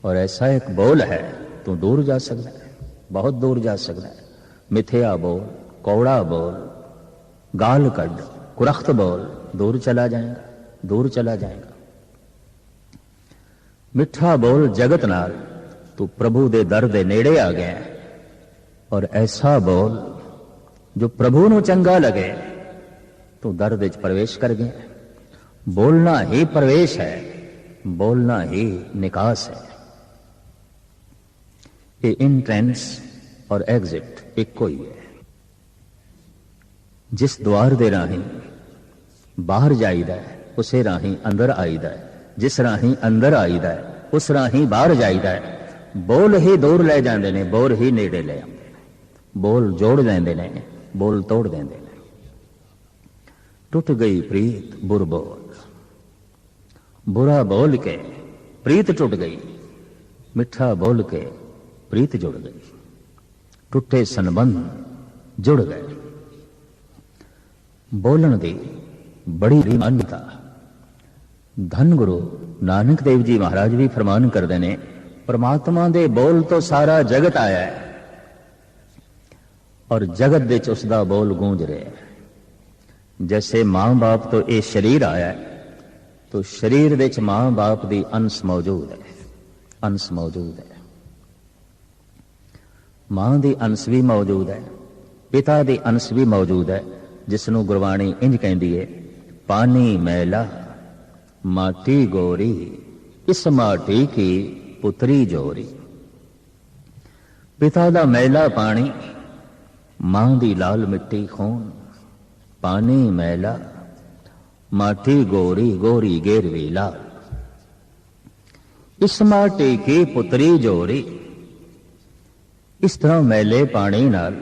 और ऐसा एक बोल है तू दूर जा सकता है, बहुत दूर जा सकता है। मिथ्या बोल, कौड़ा बोल, गाल कड, कुरख्त बोल, दूर चला जाएगा, दूर चला जाएगा। मिठा बोल जगत नाल, तू प्रभु दे दर दे नेड़े आ गया, और ऐसा बोल जो प्रभु नू चंगा लगे तू दर दे प्रवेश कर गया। बोलना ही प्रवेश है, बोलना ही निकास है। ये इंट्रेंस और एग्जिट एक कोई है। जिस द्वार दे राही बाहर जाईदा है उसे राही अंदर आईदा है, जिस राही अंदर आईदा है उस राही बाहर जाईदा है। बोल ही दूर ले जाते ने, बोल ही नेड़े ले आते ने, बोल जोड़ देंदे ने, बोल तोड़ देंदे ने। टुट गई प्रीत बुर बोल, बुरा बोल के प्रीत टुट गई, मिठा बोल के प्रीत जुड़ गई, टुटे संबंध जुड़ गए। बोलन दी बड़ी मान्यता। धन गुरु नानक देव जी महाराज भी फरमान करते ने, परमात्मा दे बोल तो सारा जगत आया है और जगत दे च उसदा बोल गूंज रहा है। जैसे मां बाप तो ये शरीर आया है, तो शरीर दे च मां बाप दी अंश मौजूद है, अंश मौजूद है। मां दी अंश भी मौजूद है, पिता दी अंश भी मौजूद है, जिसनों गुरबाणी इंज कहती है, पानी मैला माटी गोरी, इस माटी की पुत्री जोरी। पिता दा मैला पानी, मां दी लाल मिट्टी खून, पानी मैला माटी गोरी, गोरी गेरवी लाल, इस माटी की पुत्री जोरी। इस तरह मैले पानी नाल,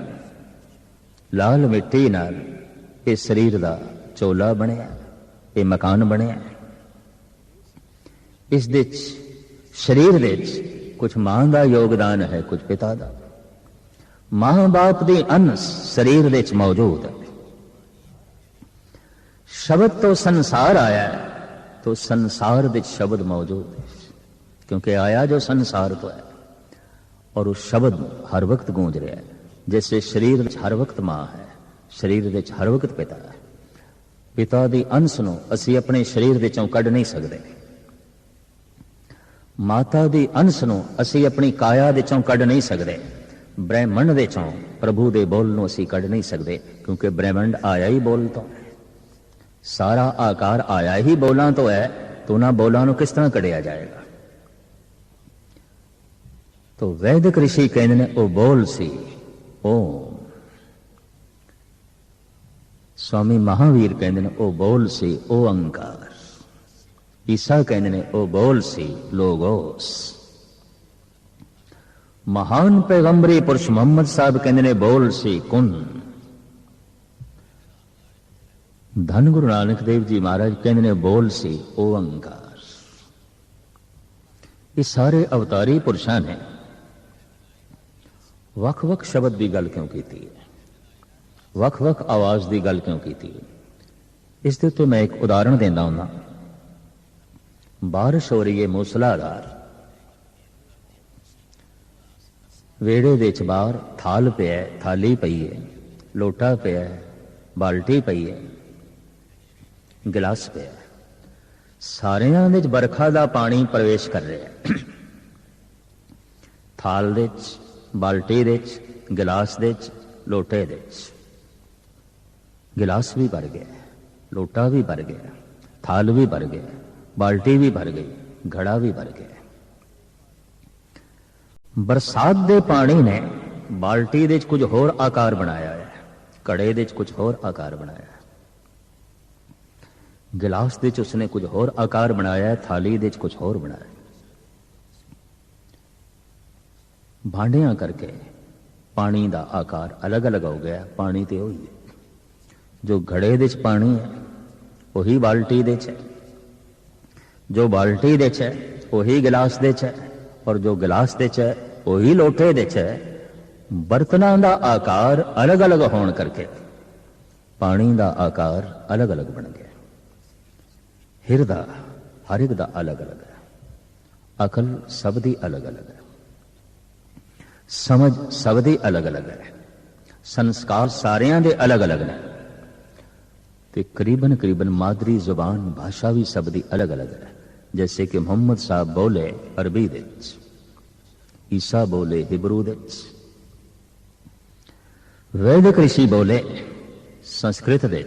लाल मिट्टी नाल ये शरीर दा चोला बनिया, ये मकान बनिया। इस दे शरीर दे कुछ मां दा योगदान है, कुछ पिता दा। मां बाप दी अंश शरीर दे मौजूद है। शब्द तो संसार आया है, तो संसार दे शब्द मौजूद है, क्योंकि आया जो संसार तो है, और उस शब्द हर वक्त गूंज रहा है। जैसे शरीर हर वक्त मां है, शरीर दे हर वक्त पिता है। पिता दी अंश नूं असीं अपने शरीर दे चों कढ नहीं सकते, माता दी अंश नूं असीं अपनी काया दे चों कढ नहीं सकते, ब्रह्मंड दे चों प्रभु दे बोल नूं असीं कढ नहीं सकते, क्योंकि ब्रह्मंड आया ही बोल तो है, सारा आकार आया ही बोलां तो है, तो उन्हां बोलां नूं किस तरह कढिया जाएगा। तो वैदिक ऋषि कहते ने ओ बोल सी ओम, स्वामी महावीर कहते ने ओ बोल सी ओंकार, ईसा कहते ने ओ बोल सी लोगोस, महान पैगंबरी पुरुष मोहम्मद साहब कहते ने बोल सी कुन, धन गुरु नानक देव जी महाराज कहते ने बोल सी ओंकार। ये सारे अवतारी पुरुषां ने वख-वख शब्द की गल क्यों की है, वख-वख आवाज की गल क्यों की है? इसके उत्ते मैं एक उदाहरण देना हूं। बारिश हो रही है मूसलाधार, वेड़े दे बाहर थाल पिया, थाली पई है, लोटा पिया, बाल्टी पई है, गिलास पिया, सारियां दे बरखा का पानी प्रवेश कर रहा है, थाल दे बाल्टी दे गिलास दे लोटे दे, गिलास भी भर गया, लोटा भी भर गया, थाल भी भर गया, बाल्टी भी भर गई, घड़ा भी भर गया। बरसात दे पानी ने बाल्टी दे कुछ होर आकार बनाया है, घड़े दे कुछ होर आकार बनाया है, गिलास दे उसने कुछ होर आकार बनाया है, थाली दे कुछ होर बनाया। भांडियां करके पानी का आकार अलग अलग हो गया। पानी तो वही है, जो घड़े दे पानी है वही बाल्टी दे है, जो बाल्टी दे है वही गिलास दे है, और जो गिलास दे है वही लोटे दे है। बर्तनां दा आकार अलग अलग होने करके पानी का आकार अलग अलग बन गया। हिरदा हर एक दा अलग अलग है, अकल सब दी अलग अलग है, समझ सब दी अलग अलग है, संस्कार सारियां दे अलग अलग ने, ते करीबन करीबन मादरी जुबान भाषा भी सब दी अलग अलग है। जैसे कि मोहम्मद साहब बोले अरबी दे, ईसा बोले हिब्रू दे, वैदिक ऋषि बोले संस्कृत दे,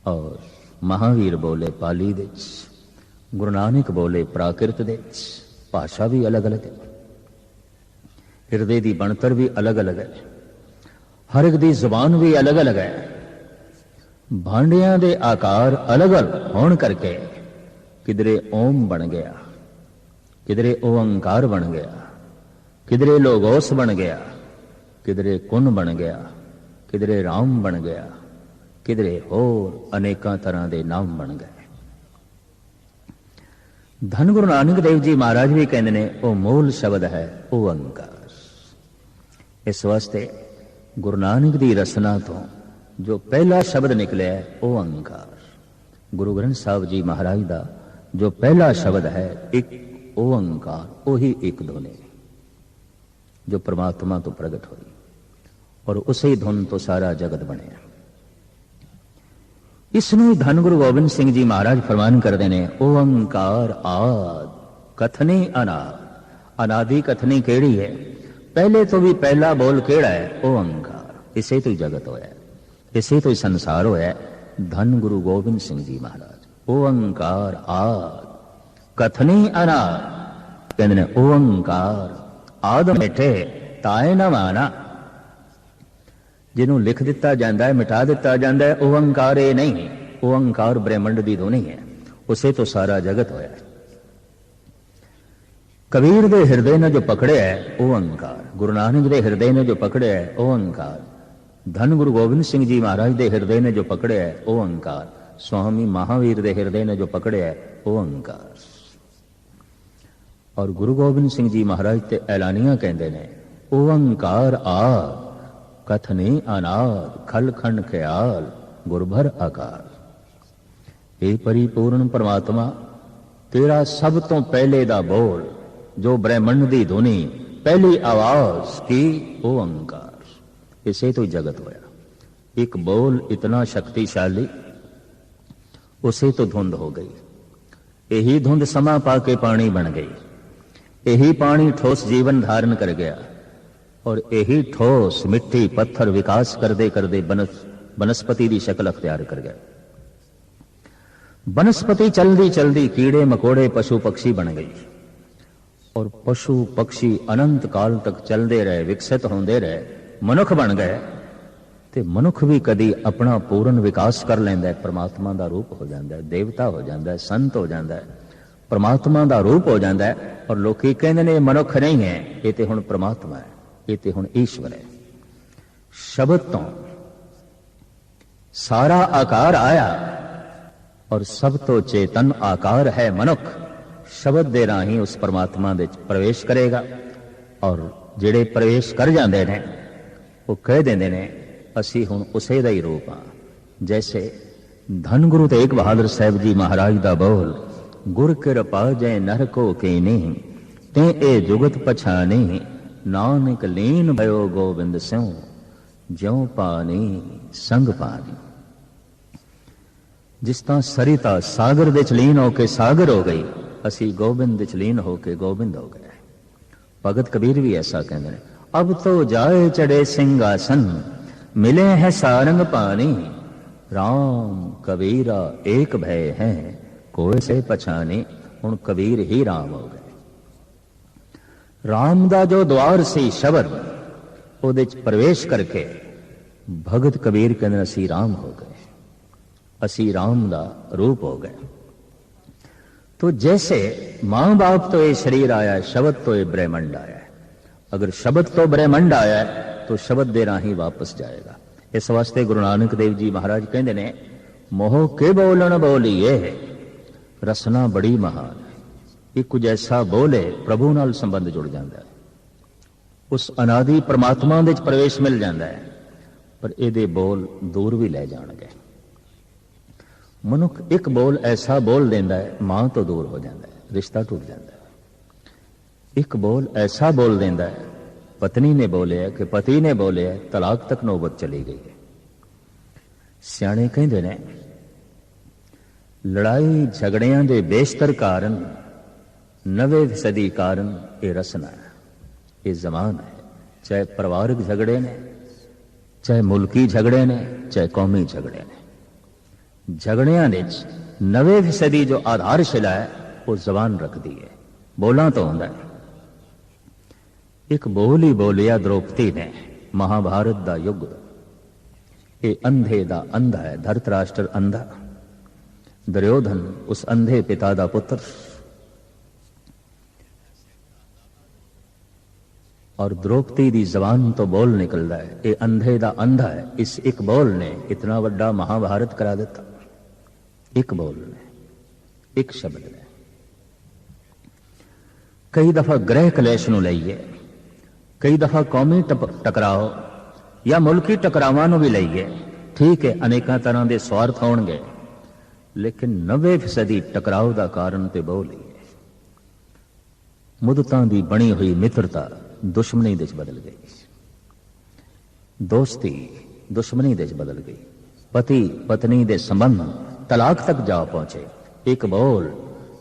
और महावीर बोले पाली दे, गुरु नानक बोले प्राकृत दे। भाषा भी अलग अलग है, हिरदे की बनतर भी अलग अलग है, हर एक दी जुबान भी अलग अलग है। भांडियां दे आकार अलग अलग होने करके किधरे ओम बन गया, किधरे ओंकार बन गया, किधरे लोगोस बन गया, किधरे कुन बन गया, किधरे राम बन गया, किधरे होर अनेका तरह के नाम बन गए। धन गुरु नानक देव जी महाराज भी कहते ने वो मूल शब्द है ओंकार। इस वास्ते गुरु नानक की रचना तो जो पहला शब्द निकले है ओंकार, गुरु ग्रंथ साहब जी महाराज का जो पहला शब्द है एक ओंकार, वही एक धुनी जो परमात्मा तो प्रगट हुई, और उसी धुन तो सारा जगत बने। इसनों धन गुरु गोबिंद सिंह जी महाराज फरमान करते हैं ओंकार आद कथनी अनाद। अनादि कथनी केड़ी है? पहले तो भी पहला बोल केड़ा है? ओंकार। इसे तो जगत होया, इसे तो संसार होया। धन गुरु गोबिंद सिंह जी महाराज ओंकार आद कथनी अनाद कहते हैं ओंकार आद मिटे ताए न माना। जिन्हों लिख दिता जाता है मिटा दिता जाता है ओंकार ये नहीं, ओंकार ब्रह्मंड की ध्वनि है, उसे तो सारा जगत होया। कबीर दे हृदय ने जो पकड़े है ओंकार, गुरु नानक दे हृदय ने जो पकड़े है ओंकार, धन गुरु गोबिंद सिंह जी महाराज दे हृदय ने जो पकड़े है ओंकार, स्वामी महावीर दे हृदय ने जो पकड़े है ओंकार। और गुरु गोबिंद सिंह जी महाराज ते ऐलानिया कहते ने ओंकार आद कथनी अनाद खल खंड ख्याल गुरभर आकार। हे परिपूर्ण परमात्मा, तेरा सब तो पहले दा बोल जो ब्रह्मंड दी ध्वनि पहली आवाज की ओंकार, इसे तो जगत होया। एक बोल इतना शक्तिशाली, उसे तो धुंध हो गई। यही धुंध समा पाके पानी बन गई, यही पानी ठोस जीवन धारण कर गया, और यही ठोस मिट्टी पत्थर विकास करदे करदे बनस्पति की शक्ल अख्तियार कर गया। बनस्पति चलदी चलदी कीड़े मकोड़े पशु पक्षी बन गई, और पशु पक्षी अनंत काल तक चलते रहे, विकसित होंदे रहे, मनुख बन गए। ते मनुख भी कदी अपना पूर्ण विकास कर लेंदा है, परमात्मा का रूप हो जाता है, देवता हो जाता है, संत हो जाता है, परमात्मा का रूप हो जाता है। और लोकी कहते ने मनुख नहीं है, ये तो हुण परमात्मा है, ये तो हुण ईश्वर है। शब्द तो सारा आकार आया, और सब तो चेतन आकार है मनुख। शब्द दे राही उस परमात्मा दे प्रवेश करेगा, और जिहड़े प्रवेश कर जाते हैं वो कह देंदे ने असी हुण उसे दा ही रूप हाँ। जैसे धन गुरु तेग बहादुर साहब जी महाराज दा बोल, गुर कृपा जय नर को कीनी, ते ए जुगत पछानी, नानक लीन भयो गोविंद स्यों, ज्यों पानी संग पानी। जिस तरह सरिता सागर दे च लीन होके सागर हो गई, असी गोबिंद दे च लीन होके गोबिंद हो गए। भगत कबीर भी ऐसा कहते हैं, अब तो जाए चढ़े सिंहासन, मिले हैं सारंग पानी, राम कबीरा एक भय है, कोई से पछानी। हुण कबीर ही राम हो गए। राम दा जो द्वार सी शब्द, उहदे च प्रवेश करके भगत कबीर कहते असी राम हो गए, असी राम दा रूप हो गए। तो जैसे मां बाप तो ये शरीर आया है, शब्द तो ये ब्रह्मंड आया है। अगर शब्द तो ब्रह्मंड आया है तो शब्द दे राही वापस जाएगा। इस वास्ते गुरु नानक देव जी महाराज कहते ने, मोह के बोलन बोलीए, रसना बड़ी महान है। एक कुछ ऐसा बोले प्रभु नाल संबंध जुड़ जाता है, उस अनादि परमात्मा दे प्रवेश मिल जाता है। पर ये बोल दूर भी ले जाणगे। मनुख एक बोल ऐसा बोल देंदा है, मां तो दूर हो जाता है, रिश्ता टूट जाता है। एक बोल ऐसा बोल देंदा है, पत्नी ने बोले है कि पति ने बोले है, तलाक तक नौबत चली गई है। सियाणे कहते ने, लड़ाई झगड़ियां दे बेशतर कारण, 90% कारण ये रसना है, ये जमान है। चाहे परिवारक झगड़े ने, चाहे मुल्की झगड़े ने, चाहे कौमी झगड़े ने। झगड़ियां दे 90% जो आधारशिला है वो जबान रखती है, बोलना तो होंदा है। एक बोल ही बोलिया द्रौपदी ने, महाभारत दा युग, ये अंधे दा अंधा है, धृतराष्ट्र अंधा, दुर्योधन उस अंधे पिता दा पुत्र, और द्रौपदी दी जबान तो बोल निकलता है, ये अंधे दा अंधा है। इस एक बोल ने इतना बड़ा महाभारत करा दिता। एक बोल ने, एक शब्द ने। कई दफा ग्रह कलेश नूं लईए, कई दफा कौमी टकराओ या मुल्की टकरावां नूं भी लईए, ठीक है, अनेकों तरह के स्वार्थ होणगे, लेकिन 90% टकराव का कारण तो बोल ही है। मुदतां दी बनी हुई मित्रता दुश्मनी दे बदल गई, दोस्ती दुश्मनी दे बदल गई, पति पत्नी दे संबंध तलाक तक जा पहुंचे। एक बोल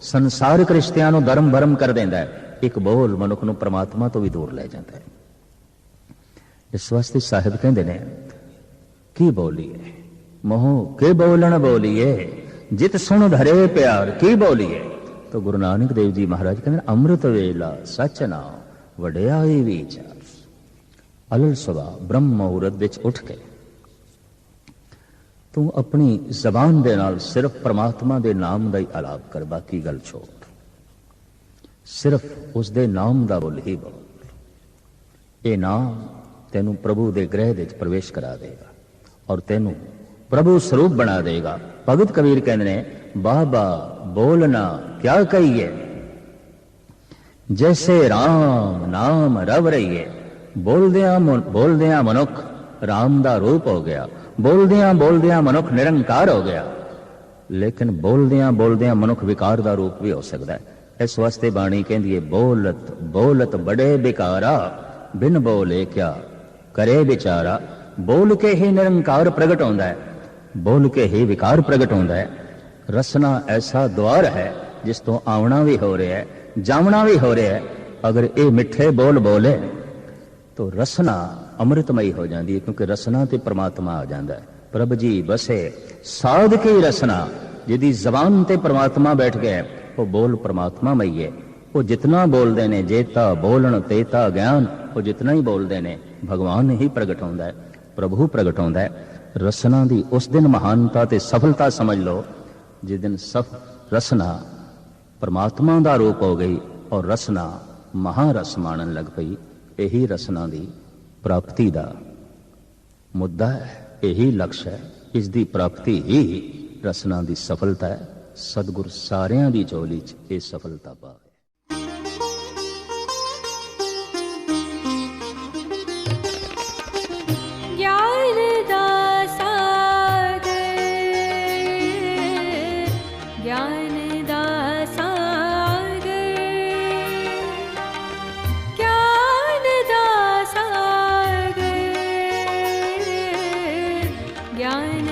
संसारिक रिश्तियां नूं धर्म भरम कर देंदा है, एक बोल मनुख नूं परमात्मा तो भी दूर ले जाता है। इस वास्ते साहिब कहते ने, की बोलीए मोह के बोलन बोलीए, जित सुन धरे प्यार की बोलीए। तो गुरु नानक देव जी महाराज कहते, अमृत वेला सच नाम वड्याई विचार, अलल सुबह ब्रह्म मुहूर्त विच उठ के तू अपनी जबान दे नाल सिर्फ परमात्मा दे नाम दा ही आलाप कर, बाकी गल छोड़, सिर्फ उस दे नाम दा बोल ही बोल। ये नाम तेनू प्रभु दे ग्रह दे प्रवेश करा देगा और तेनू प्रभु स्वरूप बना देगा। भगत कबीर कहते ने, बाबा बोलना क्या कहिए, जैसे राम नाम रव रहीए। बोलदियां मनुख राम दा रूप हो गया, बोलदियां मनुख निरंकार हो गया, लेकिन बोलदियां मनुख विकार दा रूप भी हो सकता है। इस वास्ते बाणी कहती है, बोलत बोलत बड़े बिकारा, बिन बोले क्या करे बिचारा। बोल के ही निरंकार प्रगट होता है, बोल के ही विकार प्रगट होता है। रसना ऐसा द्वार है जिस तो आवना भी हो रहा है, जावना भी हो रहा है। अगर ये मिठे बोल बोले तो रसना अमृतमयी हो जाती है, क्योंकि रसना ते परमात्मा आ जाता है। प्रभ जी बसे साध की रसना, जिहदी जबान ते परमात्मा बैठ गया वो बोल परमात्मा मई है। वो जितना बोलते ने जेता बोलन तेता ज्ञान, वो जितना ही बोलते ने भगवान ही प्रगट होता है, प्रभु प्रगट होता है। रसना की उस दिन महानता ते सफलता समझ लो जिस दिन रसना परमात्मा का रूप हो गई और रसना महारस माणन लग पई। यही रसना की प्राप्ति का मुद्दा है, यही लक्ष्य है, इसकी प्राप्ति ही रसना की सफलता है। सतगुर सारियां दी झोली च ये सफलता पावे। ज्ञान दा सागर, ज्ञान दा सागर, ज्ञान दा सागर, ज्ञान